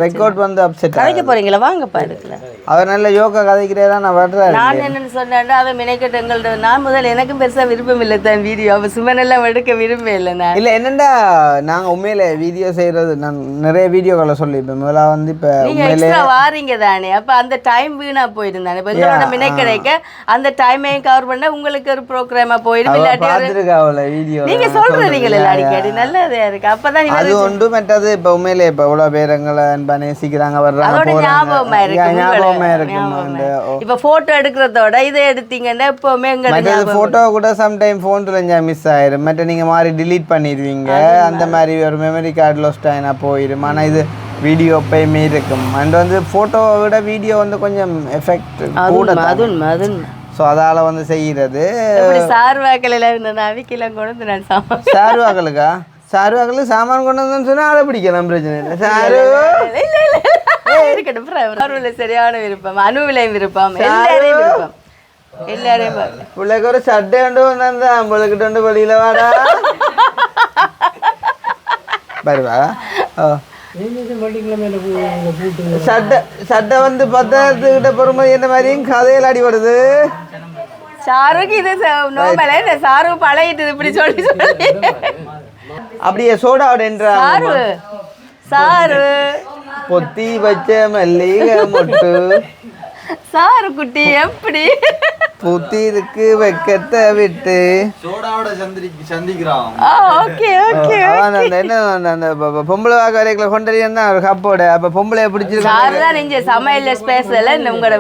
[SPEAKER 1] ரெக்கார்ட் வந்து அப்செட்
[SPEAKER 2] கதைக்க போறீங்களா? வாங்க பாருங்கள.
[SPEAKER 1] அவர் நல்ல யோகா கதைக்கிறதா நான் வர்றேன்.
[SPEAKER 2] நான் என்னன்னு சொன்னேன்டா அவன் மினைக்கட்டு எங்கள்ட்ட நான் முதல்ல எனக்கும் பெருசா விருப்பம் இல்லை தான் வீடியோ. அவன் சுமனெல்லாம் எடுக்க விரும்ப இல்லை. நான் இல்லை என்னண்டா நாங்கள் உண்மையில வீடியோ செய்யறது நான் நிறைய வீடியோக்களை சொல்லிப்பேன். முதல்ல வந்து இப்போ எக்ஸ்ட்ரா வாரீங்க தானே. அப்போ அந்த டைம் வீணா போயிருந்தானே. இப்போ எங்களோட மினைக்கடைக்க அந்த டைமையும் கவர் பண்ண உங்களுக்கு ஒரு ப்ரோக்ராமா போயிடும். இல்லாட்டி வீடியோ நீங்க சொல்றீங்களா அடிக்கடி நல்லதே இருக்கு. அப்பதான்
[SPEAKER 1] அது ஒன்று மற்றது இப்போ உண்மையிலே இப்போ எவ்வளோ பேர் எங்களை நேசிக்கிறாங்க வர்றாங்க.
[SPEAKER 2] ஞாபகமா இருக்கு. இப்போ போட்டோ எடுக்கிறதோட இதை எடுத்தீங்கன்னா எப்பவுமே எங்களுக்கு
[SPEAKER 1] போட்டோ கூட சம்டைம் ஃபோன்ல மிஸ் ஆயிரும். மற்ற நீங்க மாதிரி டிலீட் பண்ணிடுவீங்க. அந்த மாதிரி ஒரு மெமரி கார்டு லாஸ்ட் ஆயினா போயிடும். ஆனால் இது வீடியோ எப்பயுமே இருக்கும். அண்ட் வந்து ஃபோட்டோவை விட வீடியோ வந்து கொஞ்சம் எஃபெக்ட் கூட. ஸோ அதால் வந்து செய்கிறது
[SPEAKER 2] சார்வாக்களில் இருந்த அவிக்கெல்லாம் கொண்டு வந்து நான்
[SPEAKER 1] சார்வாக்களுக்கா? சார்வாக்களுக்கு சாமான் கொண்டு வந்தோன்னு சொன்னால் அதை பிடிக்கலாம். பிரச்சனை இல்லை. சாரு
[SPEAKER 2] இருக்கட்டும். சரியான விருப்பம், அணுவிலையும் விருப்பம், எல்லாரையும் விருப்பம். எல்லாரையும் பாரு.
[SPEAKER 1] பிள்ளைக்கு ஒரு சட்டை கொண்டு வந்தா நம்மளுக்கிட்ட வந்து வெளியில வாடா வருவா.
[SPEAKER 5] வெள்ளிக்கிழமையில பூட்டு
[SPEAKER 1] சட்டை சட்டை வந்து 10,000 பொறுமதி என்ன மாதிரியும் கதையில் அடிபடுது.
[SPEAKER 2] சாருக்கு இது நோமல இந்த சாரு பழகிட்டு இப்படி சொல்லி சொல்லி
[SPEAKER 1] அப்படியே சோடாவுடன்றா
[SPEAKER 2] சாரு சாரு
[SPEAKER 1] பொத்தி வச்ச மல்லிகை மொட்டு
[SPEAKER 2] சாரு குட்டி எப்படி
[SPEAKER 1] புத்தி இருக்கு வெக்கத்தை விட்டு
[SPEAKER 4] சோடாவோட சந்திக்கிறான்.
[SPEAKER 2] ஓகே ஓகே
[SPEAKER 1] அவன் அந்த என்ன அந்த பொம்பளை வாக்கு வரைக்குள்ள கொண்டறியன் தான் ஒரு கப்போட. அப்ப பொம்பளைய பிடிச்சிருக்காங்க.
[SPEAKER 2] சாரு தான் நீங்க சமையல்ல ஸ்பெஷல் உங்களோட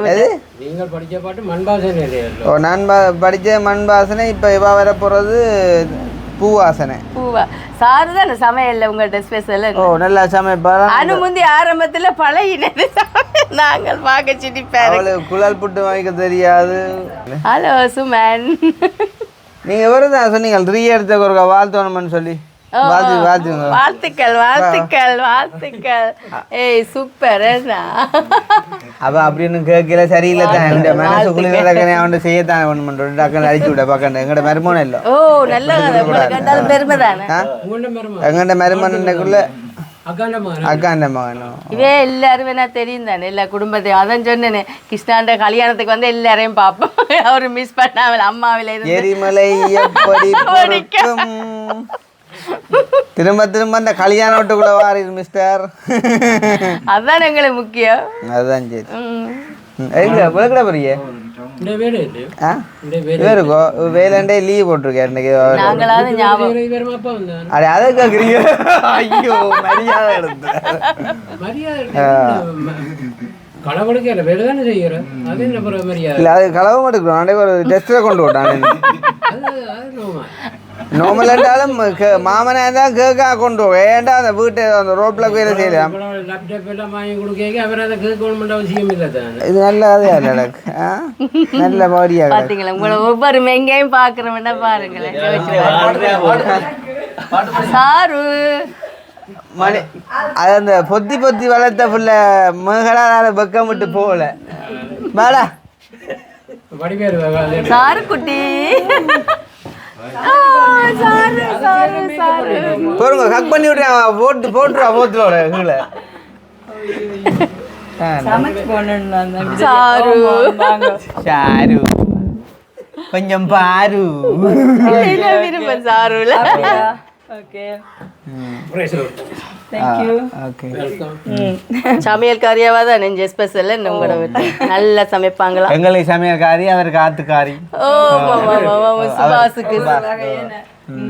[SPEAKER 5] நீங்கள் படிச்ச பாட்டு மண்பாசனை இல்லையா?
[SPEAKER 1] ஓ நான் படிச்ச மண் வாசனை. இப்ப இவ வர போறது பூ வாசனை.
[SPEAKER 2] பூவா சாரு தான் சமையல்ல உங்கள்ட்ட ஸ்பெஷல்.
[SPEAKER 1] ஓ நல்லா சமைப்பாரா?
[SPEAKER 2] அனு முந்தி ஆரம்பத்துல பழகினது நாங்கள் பார்க்க சிரிப்பாரு.
[SPEAKER 1] அவளுக்கு குழல் புட்டு வாங்கிக்க தெரியாது.
[SPEAKER 2] ஹலோ சுமன்.
[SPEAKER 1] நீங்க வருதான் சொன்னீங்க 3 எடுத்த ஒரு வாழ்த்தோணும்னு சொல்லி வாழ்த்துங்க.
[SPEAKER 2] வாழ்த்துக்கள் வாழ்த்துக்கள் வாழ்த்துக்கள். ஏய் சூப்பர்.
[SPEAKER 1] அவ அப்படின்னு கேட்கல சரியில்லை தான். இந்த மனசுக்குள்ள டக்குனே அவன் செய்யத்தான் ஒன்று பண்ணுறோம். டக்குன்னு அழிச்சு விட பார்க்கணும். எங்கட மருமனம் இல்லை.
[SPEAKER 2] ஓ நல்ல கேட்டாலும் பெருமை தானே.
[SPEAKER 1] எங்கட மருமனக்குள்ள அக்காண்ட மகனும்
[SPEAKER 2] இவே எல்லாரும் வேணா தெரியும் தானே எல்லா குடும்பத்தையும். அதான் சொன்னேனே கிருஷ்ணாண்ட கல்யாணத்துக்கு வந்து எல்லாரையும் பார்ப்போம். அவரு மிஸ் பண்ணாமல் அம்மாவில இருந்து
[SPEAKER 1] எரிமலை எப்படி பொறுக்கும். திரும்ப திரும்ப அந்த கல்யாண வீட்டுக்குள்ள வாரீர் மிஸ்டர்.
[SPEAKER 2] அதான் எங்களுக்கு முக்கியம்.
[SPEAKER 1] அதுதான் சரி. விளக்கட போறீங்க வேலைண்டே லீவ் போட்டிருக்கேன் இன்னைக்கு.
[SPEAKER 2] நாங்களாவது ஞாபகம்
[SPEAKER 1] அட அதை கேக்குறீங்க. ஐயோ மரியாதை எடுத்து
[SPEAKER 5] களவெடுக்க இல்லை வேலை தானே செய்கிறேன். அது என்ன மரியாதை
[SPEAKER 1] இல்லை. அது களவும் எடுக்கணும். அன்றைக்கு ஒரு டெஸ்ட்டை கொண்டு விட்டான். நோமல் என்றாலும் மாமனா இருந்தால் கேக்கா கொண்டு போக ஏன்டா அந்த வீட்டை அந்த ரோட்டில் வேலை செய்யலாம்.
[SPEAKER 5] லேப்டாப் எல்லாம் வாங்கி கொடுக்க அவர் அதை கேட்கணும் அவசியம் இல்லை தானே.
[SPEAKER 1] இது நல்லதே எனக்கு நல்ல மாதிரியாக
[SPEAKER 2] பாத்தீங்களா உங்களை ஒவ்வொரு எங்கேயும் பாக்குறோம்னா பாருங்களேன். சாரு
[SPEAKER 1] மணி அது அந்த பொத்தி பொத்தி வளர்த்த புள்ள மகளால் வெக்கம் விட்டு போகல வாடா
[SPEAKER 2] சாரு குட்டி.
[SPEAKER 1] போருங்க ஹக் பண்ணி விட்றேன். போட்டுருவா போத்துலோட கீழே.
[SPEAKER 2] சாரு
[SPEAKER 1] சாரு கொஞ்சம் பாரு.
[SPEAKER 2] விரும்பன் சாருல. சமையல்காரியாவா தான் நெஞ்ச ஸ்பெஷல். உங்களோட வீட்டு நல்லா சமைப்பாங்களா?
[SPEAKER 1] எங்களுக்கு சமையல்காரி அவருக்கு ஆத்துக்காரி.
[SPEAKER 2] ஓ சுபாஷுக்கு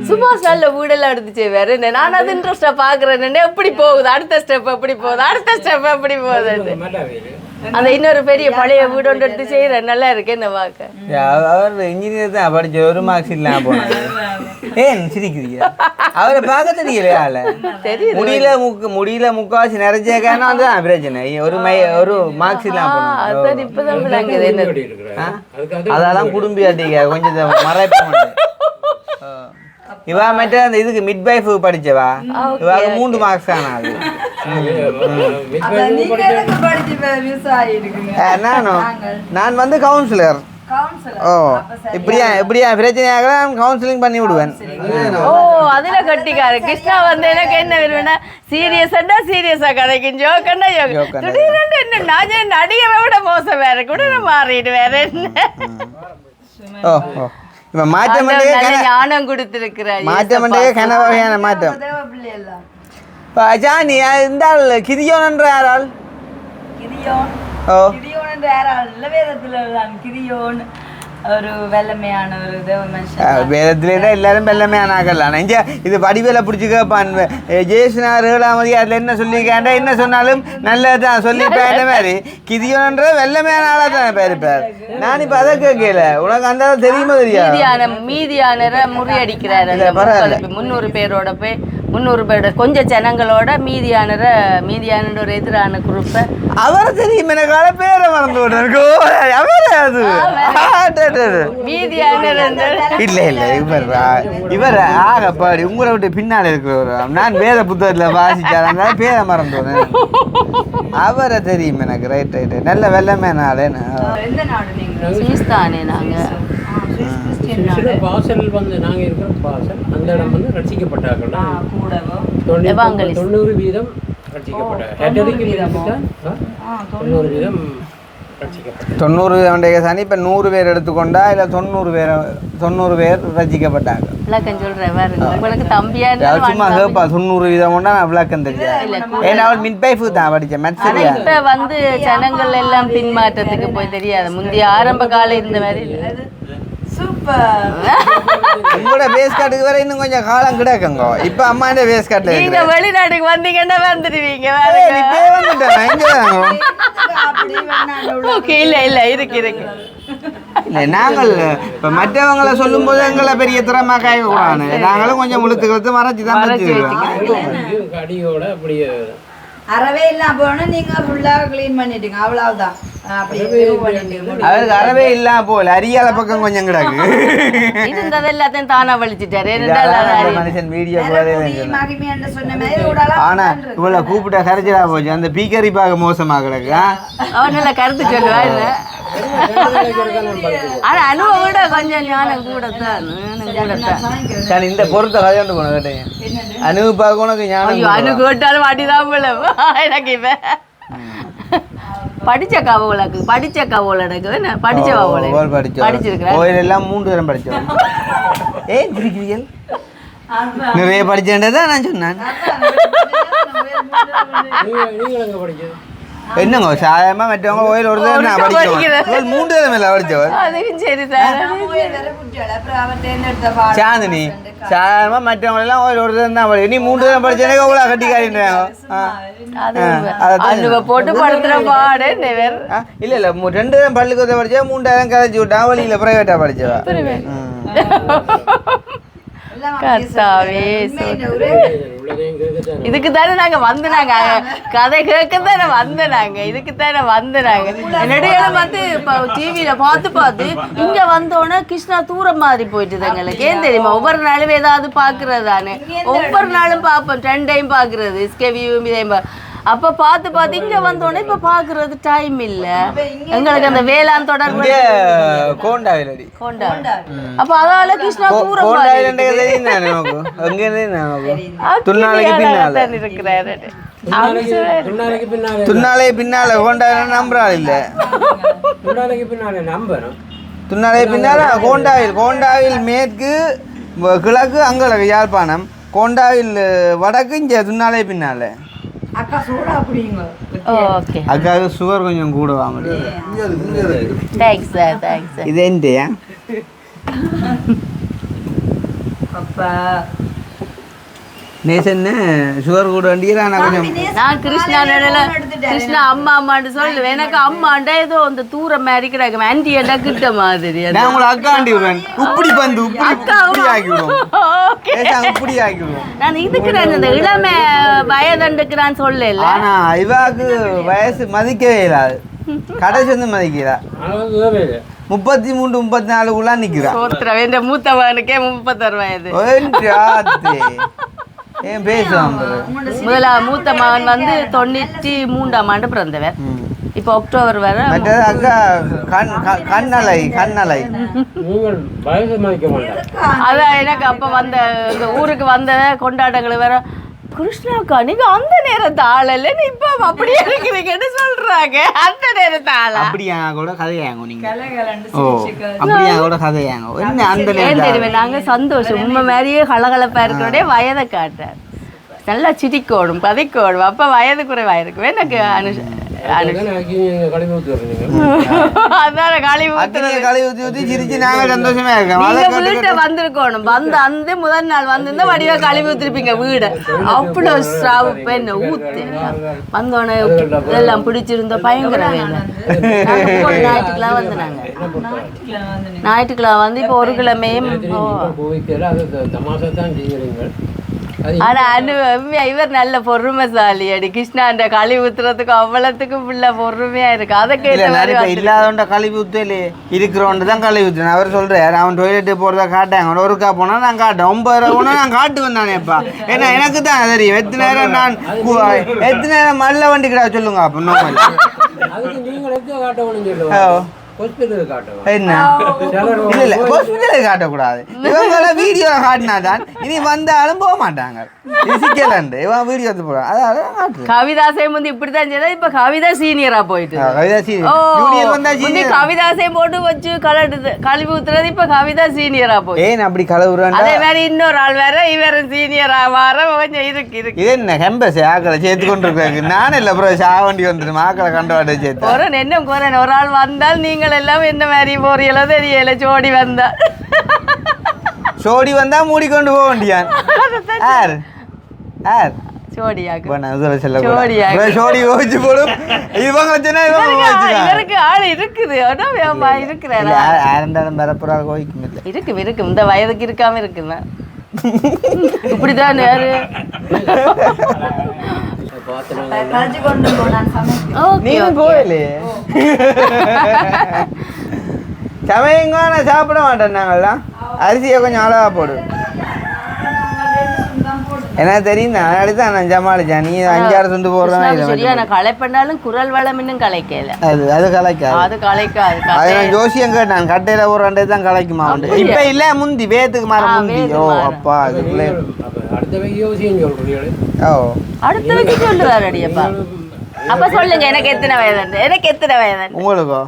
[SPEAKER 2] சுபாஷ் நல்ல வீடெல்லாம் எடுத்துச்சு வேற என்ன. நான் அது இன்ட்ரெஸ்டா பாக்குறேன். எப்படி போகுது அடுத்த ஸ்டெப் எப்படி போகுது அடுத்த ஸ்டெப் எப்படி போகுது. அந்த இன்னொரு பெரிய பழைய வீடு ஒன்று எடுத்து செய்யறேன். நல்லா இருக்கு என்ன பார்க்க.
[SPEAKER 1] அவர் இன்ஜினியர் தான் படிச்ச ஒரு மார்க்ஸ் இல்லாம போனாங்க. ஏன் சிரிக்கிறீங்க? அவரை பார்க்க தெரியலையா? முடியல முக்காவாசி நிறைஞ்சேக்கான தான் பிரச்சனை. ஒரு மார்க்ஸ் இல்லாம போனாங்க.
[SPEAKER 2] இப்பதான் விளங்குது என்ன.
[SPEAKER 1] அதெல்லாம் குடும்பி அடிக்க கொஞ்சம் மறைப்ப. இவா மட்டும் அந்த இதுக்கு மிட் வைஃப் படிச்சவா. இவாக்கு 3 மார்க்ஸ் தானா அது. நான் வந்து கவுன்சிலர். ஓ இப்படியா பிரச்சனையாக கவுன்சிலிங் பண்ணி விடுவேன்.
[SPEAKER 2] ஓ அதுல கட்டிக்காரு கிருஷ்ணா வந்து எனக்கு என்ன வேணும்னா சீரியஸா கதைக்கும் ஜோக்கண்டா யோகா என்ன நான் நடிகரை விட மோசம் வேற கூட நான் மாறிடு வேற என்ன.
[SPEAKER 1] ஓ இப்ப மாற்றம்
[SPEAKER 2] ஞானம் கொடுத்திருக்கிறார்.
[SPEAKER 1] மாற்றம் கன வகையான மாற்றம். ஜானி இருந்தால் கிரியோன் என்ற யாரால்?
[SPEAKER 3] கிரியோன் என்ற யாரால் இல்ல வேதத்துல கிரியோன் ஒரு வெள்ளமையான ஒரு தேவ மனுஷன்.
[SPEAKER 1] வேதத்துல எல்லாரும் வெள்ளமையான ஆகலாம். இது வடிவேல பிடிச்சி கேட்பான். ஜெயசுனார் ஏழாமதி அதுல என்ன சொல்லிக்காண்ட என்ன சொன்னாலும் நல்லதுதான் சொல்லிப்பேன். மாதிரி கிதியோன்ற வெள்ளமையான ஆளா தான் பேருப்பார். நான் இப்ப அதை கேட்கல. உனக்கு அந்த தெரியுமா தெரியாது.
[SPEAKER 2] மீதியான முறியடிக்கிறார். 300 பேரோட போய் 300 பேரோட கொஞ்சம் ஜனங்களோட மீதியான ஒரு எதிரான குரூப்பை
[SPEAKER 1] அவரை தெரியும் எனக்கால பேரை மறந்து விட்டு அவரே அது
[SPEAKER 2] மீதியான
[SPEAKER 1] இல்லை இவர் ஆகப்பாடி உங்களை விட்டு பின்னால் இருக்கிறவர் நான் வேத புத்தகத்தில் வாசிச்சாங்க பேரை மறந்து விடுறேன் அவரை தெரியும் எனக்கு ரைட் நல்ல வெள்ளமே நாளே
[SPEAKER 2] சுவிஸ் தானே நாங்கள்
[SPEAKER 5] பாசல் வந்து நாங்கள் இருக்கிற பாசல் அந்த இடம் வந்து ரட்சிக்கப்பட்டார்கள் 90% ரட்சிக்கப்பட்டாங்க
[SPEAKER 1] 90 சனி இப்போ 100 பேர் எடுத்துக்கொண்டா இல்லை 90 பேர் ரசிக்கப்பட்டாங்க.
[SPEAKER 2] விளக்கம் சொல்கிறேன் உங்களுக்கு தம்பியா
[SPEAKER 1] சும்மா கேட்பா 90% கொண்டா நான் விளக்கம் தெரியாது. ஏன்னா அவள் மின்பைஃபு தான் படித்தேன் மேத்ஸ்.
[SPEAKER 2] இப்போ வந்து ஜனங்கள் எல்லாம் பின்மாற்றத்துக்கு போய் தெரியாது. முந்தைய ஆரம்ப காலம் இருந்த மாதிரி
[SPEAKER 3] சூப்பர்.
[SPEAKER 1] உங்களோட பேஸ் கார்டுக்கு வர இன்னும் கொஞ்சம் காலம் கிடக்குங்க. இப்போ அம்மாண்ட பேஸ் கார்டில்
[SPEAKER 2] நீங்க வெளிநாட்டுக்கு வந்தீங்கன்னா வந்துடுவீங்க. இல்ல இருக்கு
[SPEAKER 1] இல்லை நாங்கள் இப்போ மற்றவங்களை சொல்லும் போது எங்களை பெரிய திறமை காயக்கூடாது. நாங்களும் கொஞ்சம் முழுத்துக்கிறது மறைச்சி தான்
[SPEAKER 5] அடியோட அப்படியே
[SPEAKER 3] அறவே இல்லாம போனா நீங்க ஃபுல்லா க்ளீன் பண்ணிட்டீங்க அவ்வளவுதான்.
[SPEAKER 1] அவருக்கு அறவே இல்லாம போல அரியால பக்கம் கொஞ்சம் கிடக்கு.
[SPEAKER 2] எல்லாத்தையும் தானா வலிச்சுட்டாரு
[SPEAKER 1] மனுஷன் வீடியோ ஆனா இவ்வளவு கூப்பிட்டா கரைச்சலா போச்சு. அந்த பீக்கரி பார்க்க மோசமா கிடக்கு.
[SPEAKER 2] அவனால கருத்து சொல்லுவா இல்ல ஆனா அனுபவம் விட கொஞ்சம் ஞானம் கூட தான்.
[SPEAKER 1] இந்த பொருத்தை கதையாண்டு போன கேட்டேன். அனுபவ பார்க்க உனக்கு ஞானம்
[SPEAKER 2] அனு கேட்டாலும் வாட்டிதான் போல எனக்கு இப்ப படிச்ச கவோலக்கு படிச்ச கவோலக்கு என்ன படிச்ச கவோல படிச்சிருக்கிறேன்.
[SPEAKER 1] கோயில் எல்லாம் 3 தரம் படிச்சேன். ஏன் குடிக்கிறீர்கள்? நிறைய படிச்சேன்டதான் நான் சொன்னேன். என்னங்க சாயமா மற்றவங்க கோயில் ஒரு தரம் நான் படிச்சேன். 3 தரம் இல்லை படிச்சவர். சாந்தினி சாயமா மற்றவங்க எல்லாம் கோயில் ஒரு தரம் தான் படிச்சு. நீ 3 தரம் படிச்சேனே அவ்வளோ கட்டிக்காரின்றாங்க.
[SPEAKER 2] போட்டு படுத்துற பாடு
[SPEAKER 1] இல்ல 2 தரம் பள்ளிக்கூடத்தை படிச்சா 3 தரம் கலைச்சி விட்டா வழியில பிரைவேட்டா படிச்சவா.
[SPEAKER 2] இதுக்கு தானே நாங்க வந்தனாங்க கதை கேட்க தானே வந்தனாங்க இதுக்கு தானே வந்தனாங்க. நெடுகளை வந்து டிவியில பார்த்து இங்க வந்தோடனே கிருஷ்ணா தூரம் மாதிரி போயிட்டு எங்களுக்கு ஏன் தெரியுமா ஒவ்வொரு நாளும் ஏதாவது பாக்குறதானே ஒவ்வொரு நாளும் பார்ப்போம் 2 டைம் பாக்குறது இதையும் அப்ப பார்த்து இங்க வந்தோடனே இப்ப பாக்குறது டைம் இல்ல எங்களுக்கு அந்த வேளாண் தொடர்பு அப்ப அதால கிருஷ்ணா தூரம்
[SPEAKER 1] துன்னாலே பின்னால கோண்டா நம்புறாள் இல்ல துன்னாலே பின்னால கோண்டாவில் மேற்கு கிழக்கு அங்கலகு யாழ்ப்பாணம் கோண்டாவில் வடக்கு இங்க துன்னாலே பின்னால அக்காவுக்கு சுகர் கொஞ்சம் கூட வாங்க. இது என்னையா நேசன்னு சுகர் கூட வண்டியா நான் கொஞ்சம்
[SPEAKER 2] நான் கிருஷ்ணா அம்மா அம்மான்னு சொல்லுவேன். எனக்கு அம்மாண்டா ஏதோ அந்த தூரம் மாதிரி கிடக்கு ஆன்டி ஏண்டா கிட்ட மாதிரி
[SPEAKER 1] நான் உங்களை அக்காண்டி விடுவேன். இப்படி வந்து இப்படி ஆக்கிடுவோம்.
[SPEAKER 2] நான் இதுக்குறேன் இந்த இளமை வயதுக்கு நான் சொல்லல.
[SPEAKER 1] ஆனா இவாக்கு வயசு மதிக்கவே இல்லாது கடைசி வந்து மதிக்கிறா 33 34 நிக்கிறா.
[SPEAKER 2] மூத்தவனுக்கே 36 வயது.
[SPEAKER 1] ஏன் பேசுவான்
[SPEAKER 2] மூத்த மகன் வந்து 93ஆம் ஆண்டு பிறந்தவர். இப்போ அக்டோபர் வர
[SPEAKER 1] அக்கா கண்ணலை
[SPEAKER 2] அதான் எனக்கு அப்ப வந்த இந்த ஊருக்கு வந்த கொண்டாட்டங்கள் வேற கிருஷ்ணாக்கா நீங்க அந்த நேரத்தை ஆளல இப்ப அப்படியே இருக்கிறீங்கன்னு சொல்றாங்க. அந்த நேரத்தை ஆள
[SPEAKER 1] அப்படியா கூட கதையாங்க நீங்க அப்படியா கூட கதையாங்க என்ன அந்த
[SPEAKER 2] நேரம் நாங்க சந்தோஷம் உண்மை மாதிரியே கலகலப்பா இருக்கிறோடே வயதை காட்டுறாரு நல்லா சிரிக்கோடும் கதைக்கோடும் அப்ப வயது குறைவாயிருக்கு எனக்கு வந்திருக்கணும் வந்து அந்த முதல் நாள் வந்து வடிவா கழுவி ஊத்திருப்பீங்க வீடு அவ்வளவு ஸ்ராவு பெண் ஊத்து வந்தோடனே இதெல்லாம் பிடிச்சிருந்தோம் பயங்கர ஞாயிற்றுக்கிழமை வந்து நாங்க ஞாயிற்றுக்கிழமை வந்து இப்போ ஒரு கிழமையும் ஆனா இவர் நல்ல பொறுமைசாலி அடி கிருஷ்ணாண்ட கழிவு ஊத்துறதுக்கு அவ்வளவுக்கு ஃபுல்லா பொறுமையா இருக்கு அதை கேட்ட
[SPEAKER 1] இல்லாதவன்ட கழிவு ஊத்தலே இருக்கிறவன்ட்டு தான் கழிவு ஊத்துறேன் அவர் சொல்றாரு அவன் டொய்லெட்டு போறதா காட்டாங்க ஒருக்கா போனா நான் காட்டேன் 9 ரூபா போனா நான் காட்டுவேன் தானேப்பா ஏன்னா எனக்கு தான் தெரியும் எத்தனை நேரம் நான் எத்தனை நேரம் மல்ல வண்டிக்கிறா சொல்லுங்க அப்ப
[SPEAKER 5] அதுக்கு நீங்கள் எங்க காட்டணும்னு சொல்லுவாங்க ஹாஸ்பிட்டல் காட்டுவோம்
[SPEAKER 1] என்ன இல்ல ஹாஸ்பிட்டலுக்கு காட்டக்கூடாது இவங்கள வீடியோ காட்டினாதான் இனி வந்தாலும் போக மாட்டாங்க சிக்கலண்டு இவன் வீடியோ எடுத்து போறான் அதான் காட்டு
[SPEAKER 2] கவிதாசையும் வந்து இப்படித்தான் செய்தா இப்ப கவிதா சீனியரா போயிட்டு
[SPEAKER 1] கவிதா ஜூனியர் வந்தா
[SPEAKER 2] கவிதாசையும் போட்டு வச்சு கழுவி ஊத்துறது இப்ப கவிதா சீனியரா போய்
[SPEAKER 1] ஏன் அப்படி கலவுறான்
[SPEAKER 2] அதே மாதிரி இன்னொரு ஆள் வேற இவர் சீனியரா வர கொஞ்சம் இருக்கு
[SPEAKER 1] இது என்ன ஹெம்பஸ் ஆக்களை சேர்த்து கொண்டு இருக்காங்க நானும் இல்ல ப்ரோ வண்டி வந்துடும் ஆக்களை கண்டவாட சேர்த்து
[SPEAKER 2] குறன் என்ன குறன் ஒரு ஆள் வந்தால் நீங்கள் எல்லாம் என்ன மாதிரி போறீங்களோ தெரியல சோடி வந்தா
[SPEAKER 1] சோடி வந்தா மூடிக்கொண்டு போக வேண்டியான் யார் யார்
[SPEAKER 2] இருக்கு இந்த வயதுக்கு இருக்காம இருக்குன்னா இப்படிதான் யாரு
[SPEAKER 1] சமையங்க நான் சாப்பிட மாட்டேன் நாங்கள்லாம் அரிசியை கொஞ்சம் அளவா போடு எனக்கு தெரியும் தான் நான் சமாளிச்சேன் நீ 5-6 துண்டு போடுறேன்
[SPEAKER 2] சரியா நான் கலை பண்ணாலும் குரல் வளம் இன்னும் கலைக்கல
[SPEAKER 1] அது கலைக்காது
[SPEAKER 2] அது கலைக்காது
[SPEAKER 1] அது நான் ஜோசியம் கேட்டேன் கட்டையில ஒரு 2 தான் கலைக்குமா இப்ப இல்ல முந்தி வேத்துக்கு மாற முந்தி ஓ அப்பா அதுக்குள்ளே
[SPEAKER 5] அடுத்த வைக்க யோசியம் சொல்றீங்களே
[SPEAKER 1] ஓ
[SPEAKER 2] அடுத்த வைக்க சொல்லுவாரு அடியப்பா அப்ப சொல்லுங்க எனக்கு எத்தனை வயது உங்களுக்கோ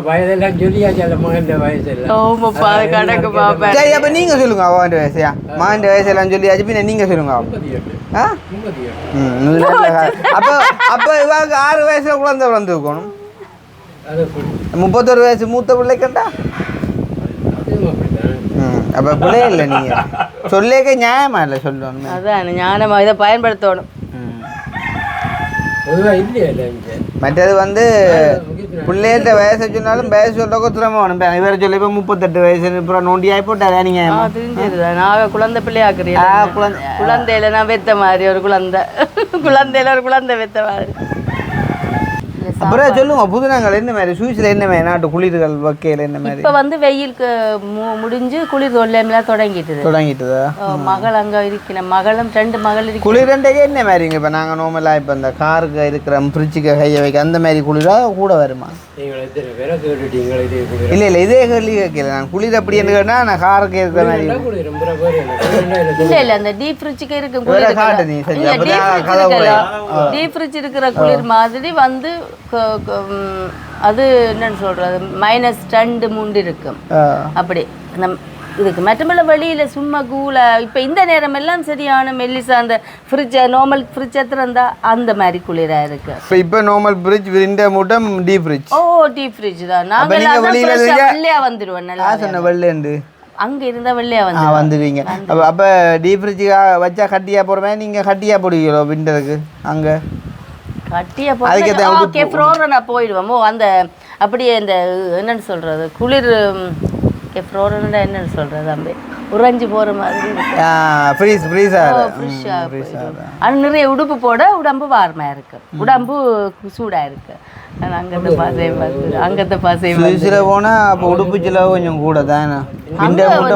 [SPEAKER 5] வயதெல்லாம் சொல்லியாச்சு அந்த மகன் வயசெல்லாம்
[SPEAKER 2] கணக்கு பாப்பா
[SPEAKER 1] சரி அப்ப நீங்க சொல்லுங்க அவன் வயசையா மகன் வயசெல்லாம் சொல்லியாச்சு பின்ன நீங்க சொல்லுங்க அப்ப இவாக்கு 6 வயசுல குழந்தை பிறந்துக்கணும் 31 வயசு மூத்த பிள்ளைக்கண்டா அப்ப பிள்ளைய இல்லை நீங்க சொல்லேக்க நியாயமா இல்லை சொல்லணும்
[SPEAKER 2] அதான் ஞானமா இதை பயன்படுத்தணும்
[SPEAKER 1] மற்றது வந்து பிள்ளைகிட்ட வயசு சொன்னாலும் வயசு சொல்றக்கு திறமை வேணும் இவரை சொல்லி இப்போ 38 வயசு அப்புறம் நோண்டி ஆகி போட்டாரா நீங்க
[SPEAKER 2] நான் குழந்தை பிள்ளையாக்குறேன் குழந்தையில நான் வெத்த மாதிரி ஒரு குழந்தையில ஒரு குழந்தை வெத்த மாதிரி
[SPEAKER 1] அப்புறம் சொல்லுங்க புதுநாங்கள் என்ன மாதிரி சுவிஸ்ல என்ன மாதிரி நாட்டு குளிர்கள் வக்கையில் என்ன மாதிரி
[SPEAKER 2] இப்போ வந்து வெயிலுக்கு முடிஞ்சு குளிர் தொல்லையெல்லாம் தொடங்கிட்டுதா மகள் அங்கே இருக்கிற மகளும் 2 மகள் இருக்கு
[SPEAKER 1] குளிரண்டைக்கு என்ன மாதிரிங்க இப்போ நாங்கள் நார்மலாக இப்போ இந்த காருக்கு இருக்கிற ஃப்ரிட்ஜுக்கு கையை வைக்க அந்த மாதிரி குளிராக கூட வருமா இல்லை இதே கேள்வி கேட்கல நான் குளிர் அப்படி என்ன கேட்டால் நான் காருக்கு இருக்கிற மாதிரி
[SPEAKER 2] இல்லை அந்த டீப் ஃப்ரிட்ஜுக்கு இருக்கு டீப் ஃப்ரிட்ஜ் இருக்கிற குளிர் மாதிரி வந்து அது என்னன்னு சொல்றது -2 இருக்கும் அப்படி இதுக்கு மற்றமல்ல வெளியில சும்மா கூல இப்ப இந்த நேரம் எல்லாம் சரியான மெல்லிசா அந்த ஃப்ரிட்ஜ் நார்மல் ஃப்ரிட்ஜ் எத்திருந்தா அந்த மாதிரி குளிரா இருக்கு
[SPEAKER 1] இப்ப நார்மல் ஃப்ரிட்ஜ் இந்த மூட்டம் டீப் ஃப்ரிட்ஜ்
[SPEAKER 2] டீப் ஃப்ரிட்ஜ் தான் நாங்க வெள்ளையா வந்துடுவோம் நல்லா
[SPEAKER 1] சொன்ன வெள்ளைண்டு
[SPEAKER 2] அங்க இருந்தா வெள்ளையா
[SPEAKER 1] வந்துடுவீங்க அப்ப டீப் ஃப்ரிட்ஜ் வச்சா கட்டியா போடுறேன் நீங்க கட்டியா போடுவீங்களோ விண்டருக்கு அங்க
[SPEAKER 2] கட்டியா போட்டு ஃப்ரோரனா போயிடுவோமோ அந்த அப்படியே இந்த என்னன்னு சொல்றது குளிர் ஃப்ரோரனா என்னன்னு சொல்றது அம்பே உறைஞ்சி போற மாதிரி அது நிறைய உடுப்பு போட உடம்பு வார்மையா இருக்கு உடம்பு சூடா இருக்கு அங்கத்த பாசை
[SPEAKER 1] போனா அப்ப உடுப்பு செலவு கொஞ்சம் கூட தானே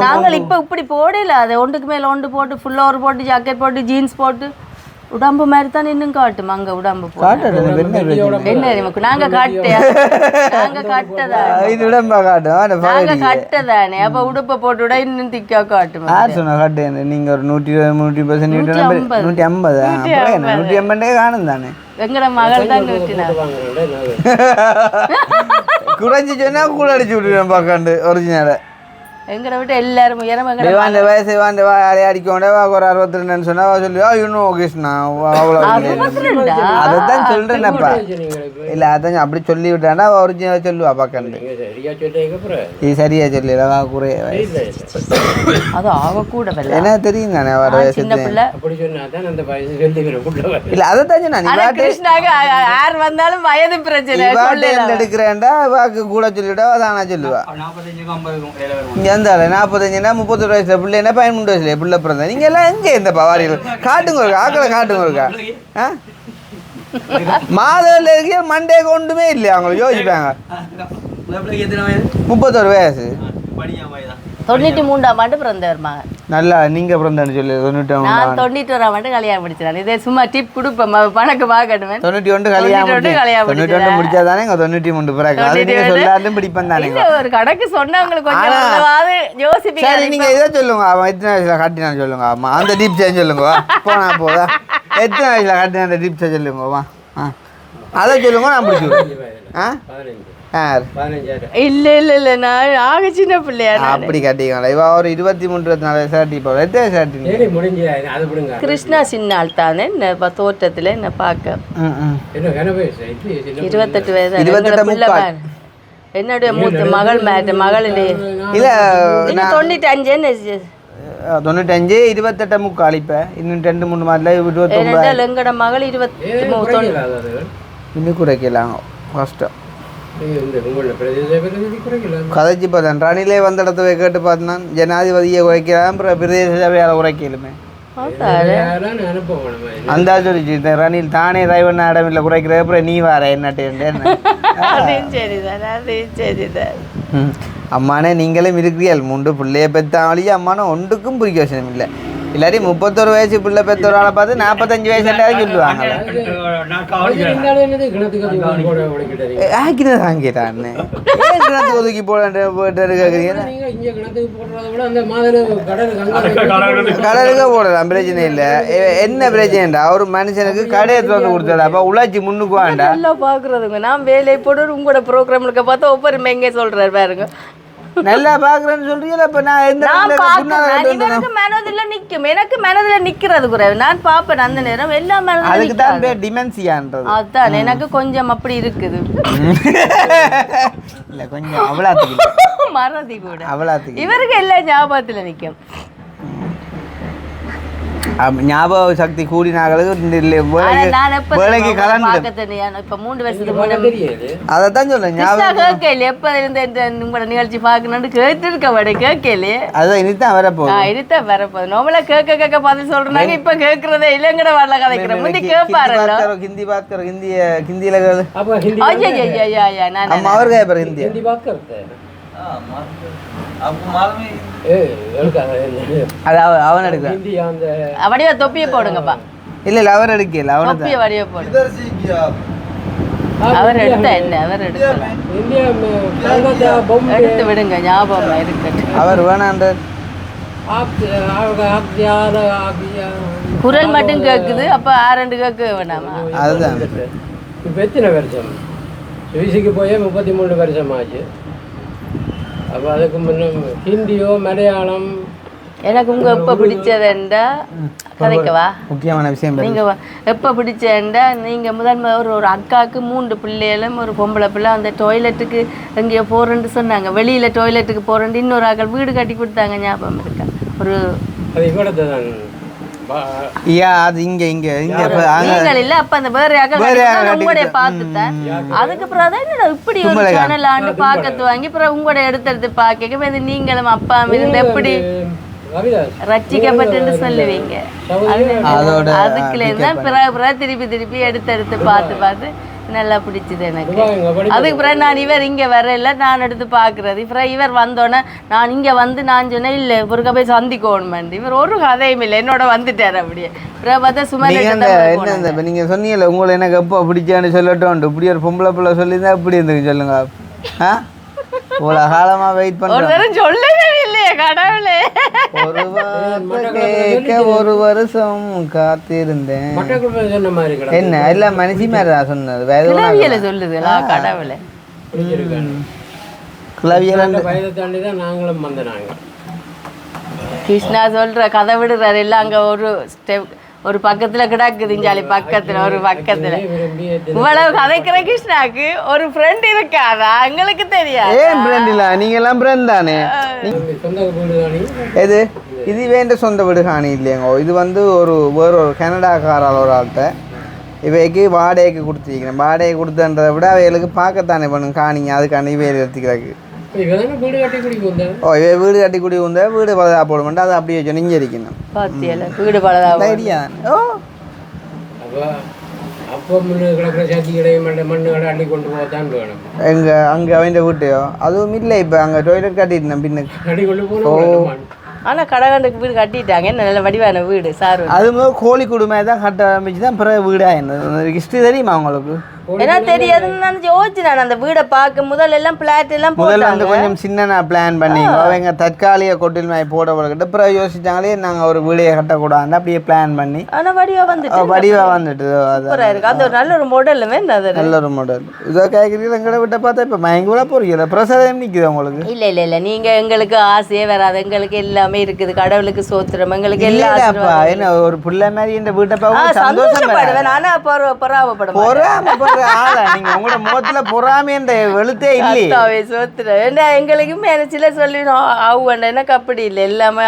[SPEAKER 2] நாங்கள் இப்ப இப்படி போடல அதை ஒன்றுக்கு மேல ஒன்று போட்டு ஃபுல் ஓவர் போட்டு ஜாக்கெட் போட்டு ஜீன்ஸ் போட்டு உடம்பு மாதிரி தான் இன்னும் காட்டும் அங்க உடம்பு நாங்க கட்டதானே அப்ப உடுப்ப போட்டு விட இன்னும் திக்கா காட்டும்
[SPEAKER 1] நீங்க ஒரு 150 காணும் தானே
[SPEAKER 2] எங்கட மகள் தான்
[SPEAKER 1] குறைஞ்சி சொன்னா கூட அடிச்சு விட்டுருவேன் பாக்காண்டு ஒரிஜினல
[SPEAKER 2] எங்களை விட்டு எல்லாரும்
[SPEAKER 1] வயசு அடிக்கொண்டே ஒரு 62 சொன்னா சொல்லுவா இன்னும் கிருஷ்ணா அதான் சொல்றேன்ப்பா இல்ல அதான் அப்படி சொல்லி விட்டாண்டா ஒரிஜினலா சொல்லுவா பாக்கண்டு இது சரியா சொல்லல குறைய
[SPEAKER 2] அது ஆக கூட
[SPEAKER 1] என்ன தெரியும் தானே வர வயசு இல்ல அதான்
[SPEAKER 2] யார் வந்தாலும் வயது பிரச்சனை
[SPEAKER 1] எடுக்கிறேன்டா வாக்கு கூட சொல்லிவிட்டா அதானா சொல்லுவா அந்த 45னா 31 வயசுல பிள்ளை என்ன 13 வயசுல பிள்ளை பிறந்தா நீங்கள் எல்லாம் எங்கே இந்த பவாரிகள் காட்டுங்க இருக்கா ஆக்களை காட்டுங்க இருக்கா ஆ மாதவில் இருக்க மண்டே கொண்டுமே இல்லையா அவங்க யோசிப்பாங்க 31 வயசு
[SPEAKER 2] 93ஆம் ஆண்டு பிறந்தவர் மகன்.
[SPEAKER 1] நல்லா நீங்க பிறந்தான்னு சொல்லி 91
[SPEAKER 2] நான் 91ஆம் ஆண்டு கல்யாணம் முடிச்சிடறேன். இதே சும்மா டிப் கொடுப்பேன் பணக்கு பார்க்கணுமே.
[SPEAKER 1] 91 கல்யாணம் 91 முடிச்சா தானே 93 பிறகு அது நீங்க சொல்லாலும் பிடிப்பேன் தானே.
[SPEAKER 2] ஒரு கணக்கு சொன்னவங்களுக்கு கொஞ்சம் யோசிப்பீங்க.
[SPEAKER 1] சரி நீங்க இதை சொல்லுங்க அவன் எத்தனை வயசுல கட்டினான்னு சொல்லுங்க. ஆமா அந்த டிப் சேஞ்ச் சொல்லுங்க போனா போதா எத்தனை வயசுல கட்டின அந்த டிப் சேஞ்ச் சொல்லுங்க வா அதை சொல்லுங்க நான் பிடிச்சிருவேன்.
[SPEAKER 2] இல்ல இல்ல இல்ல நான் ஆக சின்ன பிள்ளையா
[SPEAKER 1] அப்படி கட்டிங்களா இவ ஒரு 23 24 ஷர்ட் இப்போ எத்தனை ஷர்ட்
[SPEAKER 2] கிருஷ்ணா சின்னால் தானே என்ன தோட்டத்துல என்ன பார்க்க 28 வயது என்னுடைய மூத்த மகள் மகளிலே இல்ல 95
[SPEAKER 1] 28 முக்கால் இப்ப இன்னும் 2-3 மாதத்துல 29
[SPEAKER 2] எங்கட மகள் 23
[SPEAKER 1] இன்னும் குறைக்கலாம் கஷ்டம் கதைச்சு பார்த்தேன் ரணிலே வந்த இடத்துல கேட்டு பார்த்தேன் ஜனாதிபதியை குறைக்கலாம் பிரதேச சபையால் குறைக்கலுமே அந்த சொல்லிச்சு ரணில் தானே ரைவன் இடமில்ல குறைக்கிற அப்புறம் நீ வர என்னட்டு அம்மானே நீங்களும் இருக்கிறீர்கள் 3 பிள்ளைய பெற்றாலேயே அம்மானே ஒன்றுக்கும் புரிக்க விஷயம் இல்லை இல்லாட்டி 31 வயசு பிள்ளை பெற்றோரால பார்த்து 45 வயசு சொல்லுவாங்க வாங்கிட்டான்னு ஒதுக்கி கடலுக்கு போடலாம் பிரச்சனை இல்லை. என்ன பிரச்சனைடா ஒரு மனுஷனுக்கு கடையை திறந்து கொடுத்தது அப்ப உழைச்சி முன்னுக்கு வேண்டா
[SPEAKER 2] பாக்குறதுங்க நான் வேலையை போட்டு உங்களோட ப்ரோக்ராம்லுக்கு பார்த்தா ஒவ்வொரு மெங்க சொல்றாரு பாருங்க
[SPEAKER 1] நல்லா பாக்குறேன்னு சொல்றீங்களா இப்ப நான் எந்த
[SPEAKER 2] மனதில் நிக்கும் எனக்கு மனதில் நிக்கிறது குறைவு நான் பாப்பேன் அந்த நேரம் எல்லா
[SPEAKER 1] அதுக்கு தான் டிமென்சியான்றது
[SPEAKER 2] அதான் எனக்கு கொஞ்சம் அப்படி இருக்குது
[SPEAKER 1] இல்ல கொஞ்சம் அவ்வளவுக்கு
[SPEAKER 2] மறதி கூட
[SPEAKER 1] அவ்வளவுக்கு
[SPEAKER 2] இவருக்கு எல்லா ஞாபகத்துல நிக்கும்
[SPEAKER 1] ஞாபக சக்தி கூடினாங்களுக்கு வேலைக்கு கலந்து
[SPEAKER 2] இப்ப 3 வருஷத்துக்கு
[SPEAKER 1] அதான் சொல்றேன்
[SPEAKER 2] எப்ப இருந்து உங்களோட நிகழ்ச்சி பாக்கணும்னு கேட்டு இருக்க கேட்கலையே
[SPEAKER 1] அதான் இனித்தான் வரப்போகுது
[SPEAKER 2] இனித்தான் வரப்போகுது நம்மள கேட்க பதில் சொல்றாங்க இப்ப கேட்கறதே இல்லங்கிற வரல கதைக்கிறேன் முந்தி கேட்பாரு
[SPEAKER 1] ஹிந்தி பாக்குற ஹிந்தியில
[SPEAKER 2] நான்
[SPEAKER 1] அவர் கேட்பாரு ஹிந்தி அவன் எடுக்க
[SPEAKER 2] வடிவ தொப்பிய போடுங்கப்பா
[SPEAKER 1] இல்ல இல்ல அவர் எடுக்கல அவன்
[SPEAKER 2] தொப்பிய வடிவ போடு அவர் எடுத்தா என்ன அவர் எடுக்கல எடுத்து விடுங்க ஞாபகம் இருக்கட்டும்
[SPEAKER 1] அவர் வேணான்ற
[SPEAKER 2] குரல் மட்டும் கேக்குது அப்ப 6 கேட்க வேணாமா
[SPEAKER 1] அதுதான்
[SPEAKER 5] இப்ப எத்தனை வருஷம் சுவிசிக்கு போய் 33 வருஷம் ஆச்சு. அப்போ அதுக்கு முன்ன ஹிந்தியோ மலையாளம்
[SPEAKER 2] எனக்கு உங்க எப்போ பிடிச்சதுண்டா கதைக்கவா
[SPEAKER 1] முக்கியமான விஷயம்
[SPEAKER 2] நீங்க எப்போ பிடிச்சதுண்டா நீங்க முதன்மை ஒரு அக்காவுக்கு 3 பிள்ளைகளும் ஒரு பொம்பளை பிள்ளை அந்த டாய்லெட்டுக்கு எங்கேயோ போறேன்னு சொன்னாங்க வெளியில டாய்லெட்டுக்கு போறேன்னு இன்னொரு ஆக்கள் வீடு கட்டி கொடுத்தாங்க ஞாபகம் இருக்கா ஒரு
[SPEAKER 5] அது இவ்வளவு தான்
[SPEAKER 1] அது இங்க இங்க இங்க
[SPEAKER 2] இல்ல அப்ப அந்த வேற ஆக்கள் உங்களுடைய பார்த்துட்டேன் அதுக்கப்புறம் அதான் என்னடா இப்படி ஒரு சேனல் ஆண்டு பாக்கத்து வாங்கி அப்புறம் உங்களோட எடுத்து பாக்க நீங்களும் அப்பா இருந்து எப்படி ரட்சிக்கப்பட்டு சொல்லுவீங்க அதுக்குள்ள தான் திருப்பி எடுத்து பார்த்து நல்லா பிடிச்சது எனக்கு. அதுக்கு பிறகு நான் இவர் இங்கே வரல நான் எடுத்து பார்க்குறது அப்புறம் இவர் வந்தோடனே நான் இங்கே வந்து நான் சொன்னேன் இல்லை ஒரு போய் சந்திக்கணும் இவர் ஒரு கதையும் இல்லை என்னோட வந்துட்டார் அப்படியே அப்புறம் பார்த்தா சும்மா
[SPEAKER 1] என்ன நீங்கள் சொன்னீங்கல்ல உங்களை எனக்கு எப்போ பிடிச்சான்னு சொல்லட்டும் இப்படி ஒரு பொம்பளை பிள்ளை சொல்லியிருந்தா எப்படி இருந்துக்கு சொல்லுங்க. ஆ இவ்வளோ காலமாக வெயிட் பண்ணுறேன்
[SPEAKER 2] சொல்லவே இல்லையே கடவுளே
[SPEAKER 1] ஒரு வருஷம் காத்திருந்தேன் என்ன எல்லாம் மனுஷி மாதிரி தான் சொன்னது
[SPEAKER 2] கிளவியில சொல்லுதுங்களா கடவுளே
[SPEAKER 1] கிளவியில
[SPEAKER 5] தாண்டி தான் நாங்களும் வந்தனாங்க.
[SPEAKER 2] கிருஷ்ணா சொல்ற கதை விடுறாரு இல்லை அங்கே ஒரு ஸ்டெப் ஒரு பக்கத்துல கிடக்குது இஞ்சாலி பக்கத்துல ஒரு பக்கத்துல இவ்வளவு கதைக்கிற கிருஷ்ணாக்கு ஒரு ஃப்ரெண்ட் இருக்காதா எங்களுக்கு தெரியாது.
[SPEAKER 1] ஏன் ஃப்ரெண்ட் இல்ல நீங்க எல்லாம் ஃப்ரெண்ட் தானே. எது இது வேண்ட சொந்த வீடு காணி இல்லையங்கோ இது வந்து ஒரு வேற ஒரு கனடாக்காரால் ஒரு ஆள்கிட்ட இவைக்கு வாடகைக்கு கொடுத்துருக்கிறேன். வாடகை கொடுத்தன்றதை விட அவைகளுக்கு பார்க்கத்தானே பண்ணுங்க காணிங்க அதுக்கான இவையில் எடுத்துக்கிறாக்கு
[SPEAKER 5] இவதானே வீடு கட்டி குடி வந்தேன்.
[SPEAKER 1] ஓ இவ வீடு கட்டி குடி வந்த வீடு பலதா போட மாட்டேன் அதை அப்படியே வச்சு நெஞ்சு இருக்கணும்
[SPEAKER 2] பாத்தியல வீடு பலதா
[SPEAKER 1] ஐடியா ஓ
[SPEAKER 5] அப்போ அப்போ முன்னு கிடக்கிற சட்டி கடையை மண்ணு கடை அள்ளி கொண்டு போகத்தான் வேணும்.
[SPEAKER 1] எங்க அங்கே அவன் வீட்டையோ அதுவும் இல்லை இப்போ அங்கே டொய்லெட் கட்டிட்டேன் பின்னுக்கு
[SPEAKER 5] அள்ளி கொண்டு போகணும்.
[SPEAKER 2] ஆனா கடகண்டுக்கு வீடு கட்டிட்டாங்க நல்ல வடிவான வீடு சார்.
[SPEAKER 1] அது முதல் கோழி குடும்பம் தான் கட்ட ஆரம்பிச்சு தான் பிறகு வீடாக ஹிஸ்ட்ரி தெரியுமா உங்களுக்கு?
[SPEAKER 2] ஏன்னா தெரியாதுன்னு நான் யோசிச்சு நான் அந்த வீடை பார்க்க முதல்ல எல்லாம் பிளாட் எல்லாம்
[SPEAKER 1] முதல்ல வந்து கொஞ்சம் சின்ன பிளான் பண்ணி அவங்க தற்காலிக கொட்டில் மாதிரி போட போகிட்ட பிறகு யோசிச்சாங்களே நாங்கள் ஒரு வீடையை கட்டக்கூடாது அப்படியே பிளான் பண்ணி
[SPEAKER 2] ஆனா வடிவா வந்துட்டு
[SPEAKER 1] அது
[SPEAKER 2] இருக்கு அந்த ஒரு நல்ல ஒரு மாடலுமே
[SPEAKER 1] நல்ல ஒரு மாடல் இதோ கேட்குறீங்க எங்களை விட்ட பார்த்தா இப்போ மயங்கி கூட போறீங்க பிரசாதம் நிற்குது உங்களுக்கு.
[SPEAKER 2] இல்ல நீங்க எங்களுக்கு ஆசையே வராது எங்களுக்கு எல்லாமே இருக்குது கடவுளுக்கு சோத்திரம் எங்களுக்கு எல்லாம்
[SPEAKER 1] என்ன ஒரு புள்ள மாதிரி இந்த வீட்டை பார்க்க
[SPEAKER 2] சந்தோஷப்படுவேன் ஆனா பொறாமப்படும்
[SPEAKER 1] நீங்க உங்களோட முகத்துல பொறாமைன்ற எழுத்தே இல்லையே
[SPEAKER 2] சோத்துறேன் ஏன்னா எங்களுக்குமே நினைச்சில சொல்லிடும் ஆகுவேன் எனக்கு அப்படி இல்லை எல்லாமே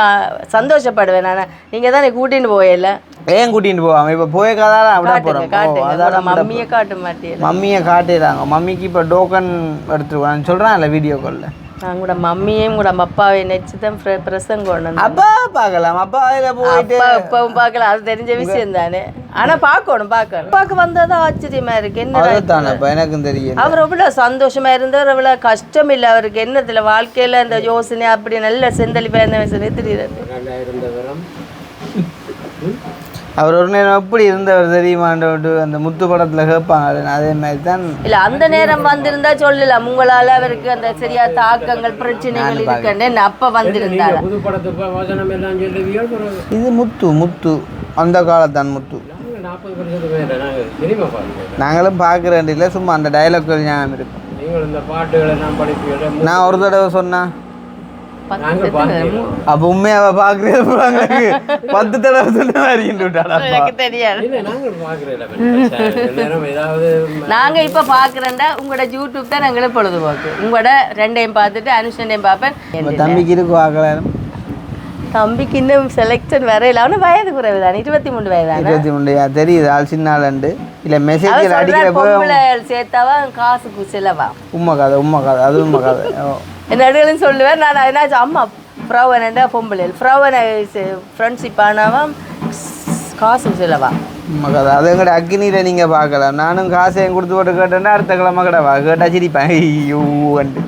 [SPEAKER 2] சந்தோஷப்படுவேன் நான் நீங்க தான் கூட்டின்னு போயல
[SPEAKER 1] ஏன் கூட்டிட்டு போவாங்க இப்ப போய் கதால அப்படியே போறோம்
[SPEAKER 2] மம்மியை காட்ட மாட்டேன்
[SPEAKER 1] மம்மியை காட்டிடுறாங்க மம்மிக்கு இப்ப டோக்கன் எடுத்துருவாங்க சொல்றான்ல வீடியோ கால்ல
[SPEAKER 2] நான் கூட மம்மியும் கூட அப்பாவை நினைச்சு தான் பிரசங்க கொண்டு
[SPEAKER 1] அப்பா பார்க்கலாம் அப்பா போயிட்டு
[SPEAKER 2] அப்பாவும் பார்க்கலாம் அது தெரிஞ்ச விஷயம் தானே ஆனா பார்க்கணும் பார்க்க வந்தாதான் ஆச்சரியமா இருக்கு என்ன
[SPEAKER 1] அதுதானப்பா எனக்கும் தெரியும்
[SPEAKER 2] அவர் எவ்வளவு சந்தோஷமா இருந்தவர் எவ்வளவு கஷ்டம் இல்லை அவருக்கு என்னத்துல வாழ்க்கையில இந்த யோசனை அப்படி நல்ல செந்தளிப்பா இருந்த விஷயம் தெரியுது.
[SPEAKER 1] அவர் ஒரு நேரம் எப்படி இருந்தவர் தெரியுமான்ட்டு அந்த முத்து படத்துல கேட்பாங்க அதே மாதிரி தான்
[SPEAKER 2] இல்ல அந்த நேரம் வந்திருந்தா சொல்லலாம் உங்களால அவருக்கு அந்த சரியா தாக்கங்கள் பிரச்சனைகள் இருக்குன்னு அப்ப வந்திருந்தாரு.
[SPEAKER 1] இது முத்து அந்த காலத்தான் முத்து நாங்களும் பார்க்குறேன் இல்லை சும்மா அந்த டைலாக்கள் ஞாபகம் இருக்கும். நான் ஒரு தடவை சொன்னா அப்ப உண்மையாவ பாக்குறது 10 தடவை சொன்ன மாதிரி
[SPEAKER 2] தெரியாது. நாங்க இப்ப பாக்குறேன்டா உங்களோட யூடியூப் தான் நாங்களும் பொழுதுபோக்கு உங்களோட ரெண்டையும் பார்த்துட்டு அனுஷனையும் பார்ப்பேன்.
[SPEAKER 1] தம்பிக்கு இருக்கு பார்க்கலாம்
[SPEAKER 2] தம்பிக்கு இன்னும் செலக்ஷன் வரையில அவனு வயது குறைவு தான் 23 வயதான
[SPEAKER 1] 23 தெரியுது ஆள் சின்ன ஆள் இல்ல மெசேஜ் அடிக்கிற
[SPEAKER 2] சேர்த்தாவா காசுக்கு செலவா
[SPEAKER 1] உண்மை கதை அது உண்மை கதை
[SPEAKER 2] என்ன அடுகளும் சொல்லுவேன் நான் என்னாச்சு அம்மா ஃப்ரௌவனண்டா பொம்பளை ஃப்ரௌவனை ஃப்ரெண்ட்ஷிப் ஆனாவும் காசு செலவா
[SPEAKER 1] உண்மை கதை அது எங்கட அக்னியில் நீங்கள் பார்க்கலாம் நானும் காசையும் கொடுத்து போட்டு கேட்டேன்னா அடுத்த கிழமை கிடவா கேட்டா சிரிப்பேன் ஐயோன்ட்டு.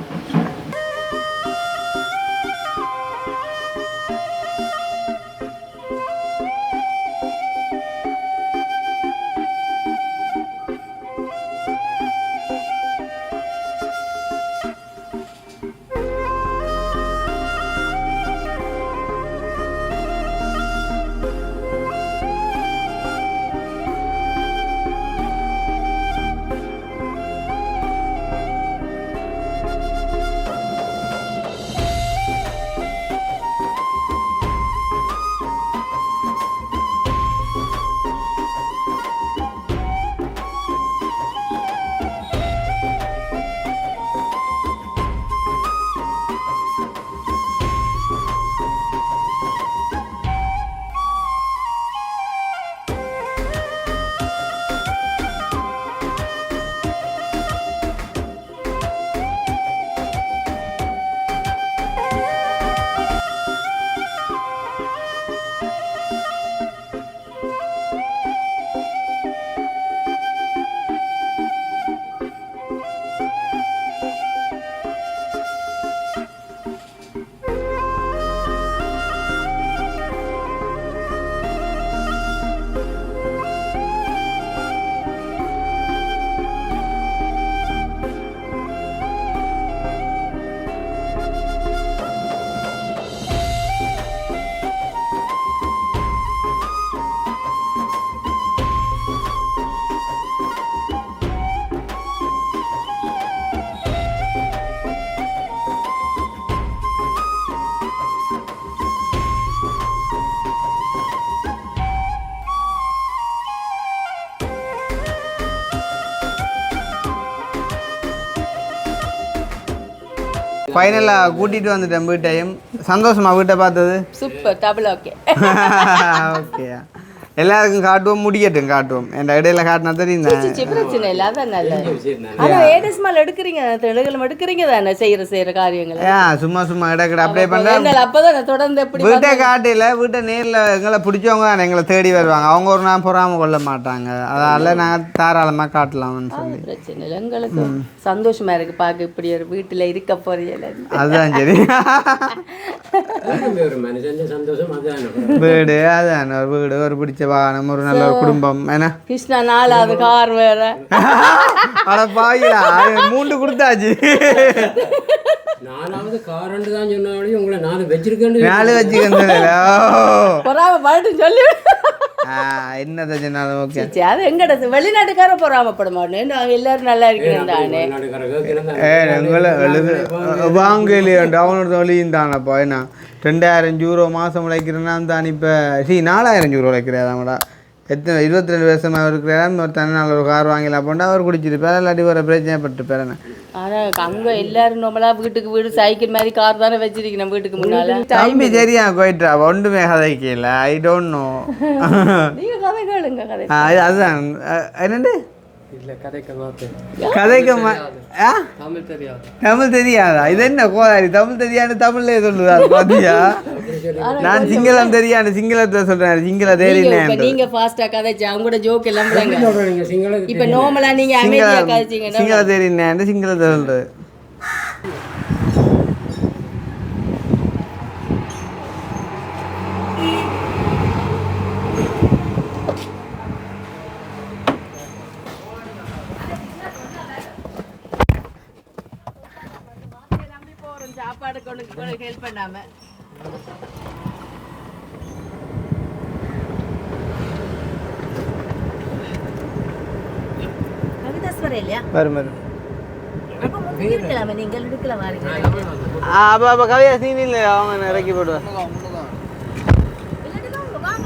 [SPEAKER 1] ஃபைனலாக கூட்டிகிட்டு வந்துட்டேன் வீட்டையும் சந்தோஷமா வீட்டை பார்த்தது
[SPEAKER 2] சூப்பர் டபுள் ஓகே
[SPEAKER 1] ஓகே எல்லாருக்கும் காட்டுவோம், முடியட்டும் காட்டுவோம். என் இடையில காட்டினா தெரியும்
[SPEAKER 2] சிச்சி, பிரச்சனை இல்லை, அதான் நல்லது.
[SPEAKER 5] விஷயம் தானே.
[SPEAKER 2] ஆனா ஏடஸ் மால் எடுக்கிறீங்க, தெலுங்குல எடுக்கிறீங்க தானே செய்யற காரியங்களை.
[SPEAKER 1] சும்மா இடக்கிட அப்படியே பண்றேன்.
[SPEAKER 2] அப்பதான் தொடர்ந்து எப்படி
[SPEAKER 1] வீட்டை காட்டில வீட்டை நேரில் எங்களை பிடிச்சவங்க தான் எங்களை தேடி வருவாங்க. அவங்க ஒரு நாள் பொறாம கொள்ள மாட்டாங்க. அதனால நாங்கள் தாராளமாக காட்டலாம்னு சொல்லி.
[SPEAKER 2] பிரச்சனை இல்லை, எங்களுக்கு சந்தோஷமா இருக்கு பார்க்க இப்படி ஒரு வீட்டுல இருக்க போறீங்க.
[SPEAKER 1] அதுதான் சரி.
[SPEAKER 5] ஒரு மனுஷன் சந்தோஷம் அதான.
[SPEAKER 1] வீடு அதான் ஒரு வீடு, ஒரு பிடிச்ச வாகனம், ஒரு நல்ல ஒரு குடும்பம். என்ன
[SPEAKER 2] கிருஷ்ணா 4வது கார் வேற.
[SPEAKER 1] அட பாயிலா 3 கொடுத்தாச்சு.
[SPEAKER 5] 4வது காரண்டு தான் சொன்னாலும் உங்களை 4 வச்சிருக்கேன்.
[SPEAKER 1] 4 வச்சுக்கிறேன்.
[SPEAKER 2] பொறாம பாட்டு சொல்லி
[SPEAKER 1] என்னதை சொன்னாலும் ஓகே.
[SPEAKER 2] அது எங்கட வெளிநாட்டுக்கார பொறாமப்பட மாட்டேன். நாங்கள் எல்லாரும் நல்லா இருக்கிறோம் தானே.
[SPEAKER 1] எங்களை வாங்கலையாண்டு அவனோட வழியும் தானப்பா. என்ன 2000 யூரோ மாதம் உழைக்கிறேன்னா தான். இப்போ 4000 யூரோ உழைக்கிறேன். எத்தனை 22 வருஷமாக இருக்கிறான். ஒரு தனிநாள் ஒரு கார் வாங்கலாம் போண்டா அவர் குடிச்சிருப்பார். இல்லாட்டி ஒரு பிரச்சனைப்பட்டு பேரண்ணே.
[SPEAKER 2] ஆனால் அங்கே எல்லாரும் நம்மளா வீட்டுக்கு வீடு சைக்கிள் மாதிரி கார் தானே வச்சிருக்கணும் வீட்டுக்கு முன்னால.
[SPEAKER 1] தம்பி சரியா போயிட்டா ஒன்றுமே கதைக்கல. I don't know.
[SPEAKER 2] நீங்க கதை கேளுங்க. கதை
[SPEAKER 1] அதுதான் என்னண்டு தமிழ் தெரியாதா? இது என்ன கோதாரி தமிழ் தெரியாது தமிழ்ல சொல்லுதா? பாத்தியா, நான் சிங்களம் தெரியாது சிங்களத்தை சொல்றேன். சிங்கள தெரியும்.
[SPEAKER 2] நீங்க ஃபாஸ்டா கதைச்சு அவங்களோட ஜோக் எல்லாம் இப்ப நார்மலா நீங்க அமைதியா கதைச்சீங்க.
[SPEAKER 1] சிங்கள தெரியும் சிங்களத்தை சொல்றது.
[SPEAKER 2] சாப்பாடு கொண்டு ஹெல்ப் பண்ணாம கவிதாஸ்வரம் இல்லையா?
[SPEAKER 1] வரும் வரும்.
[SPEAKER 2] நீங்கள் எடுக்கல வாருங்க.
[SPEAKER 1] அப்போ கவிதா சீன் இல்லை, அவங்க இறக்கி போடுவார்.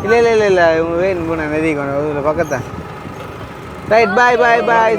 [SPEAKER 1] இல்லை இவங்க வேணும் போன நதி கொண்டு பக்கத்தான். ரைட், பாய் பாய் பாய்.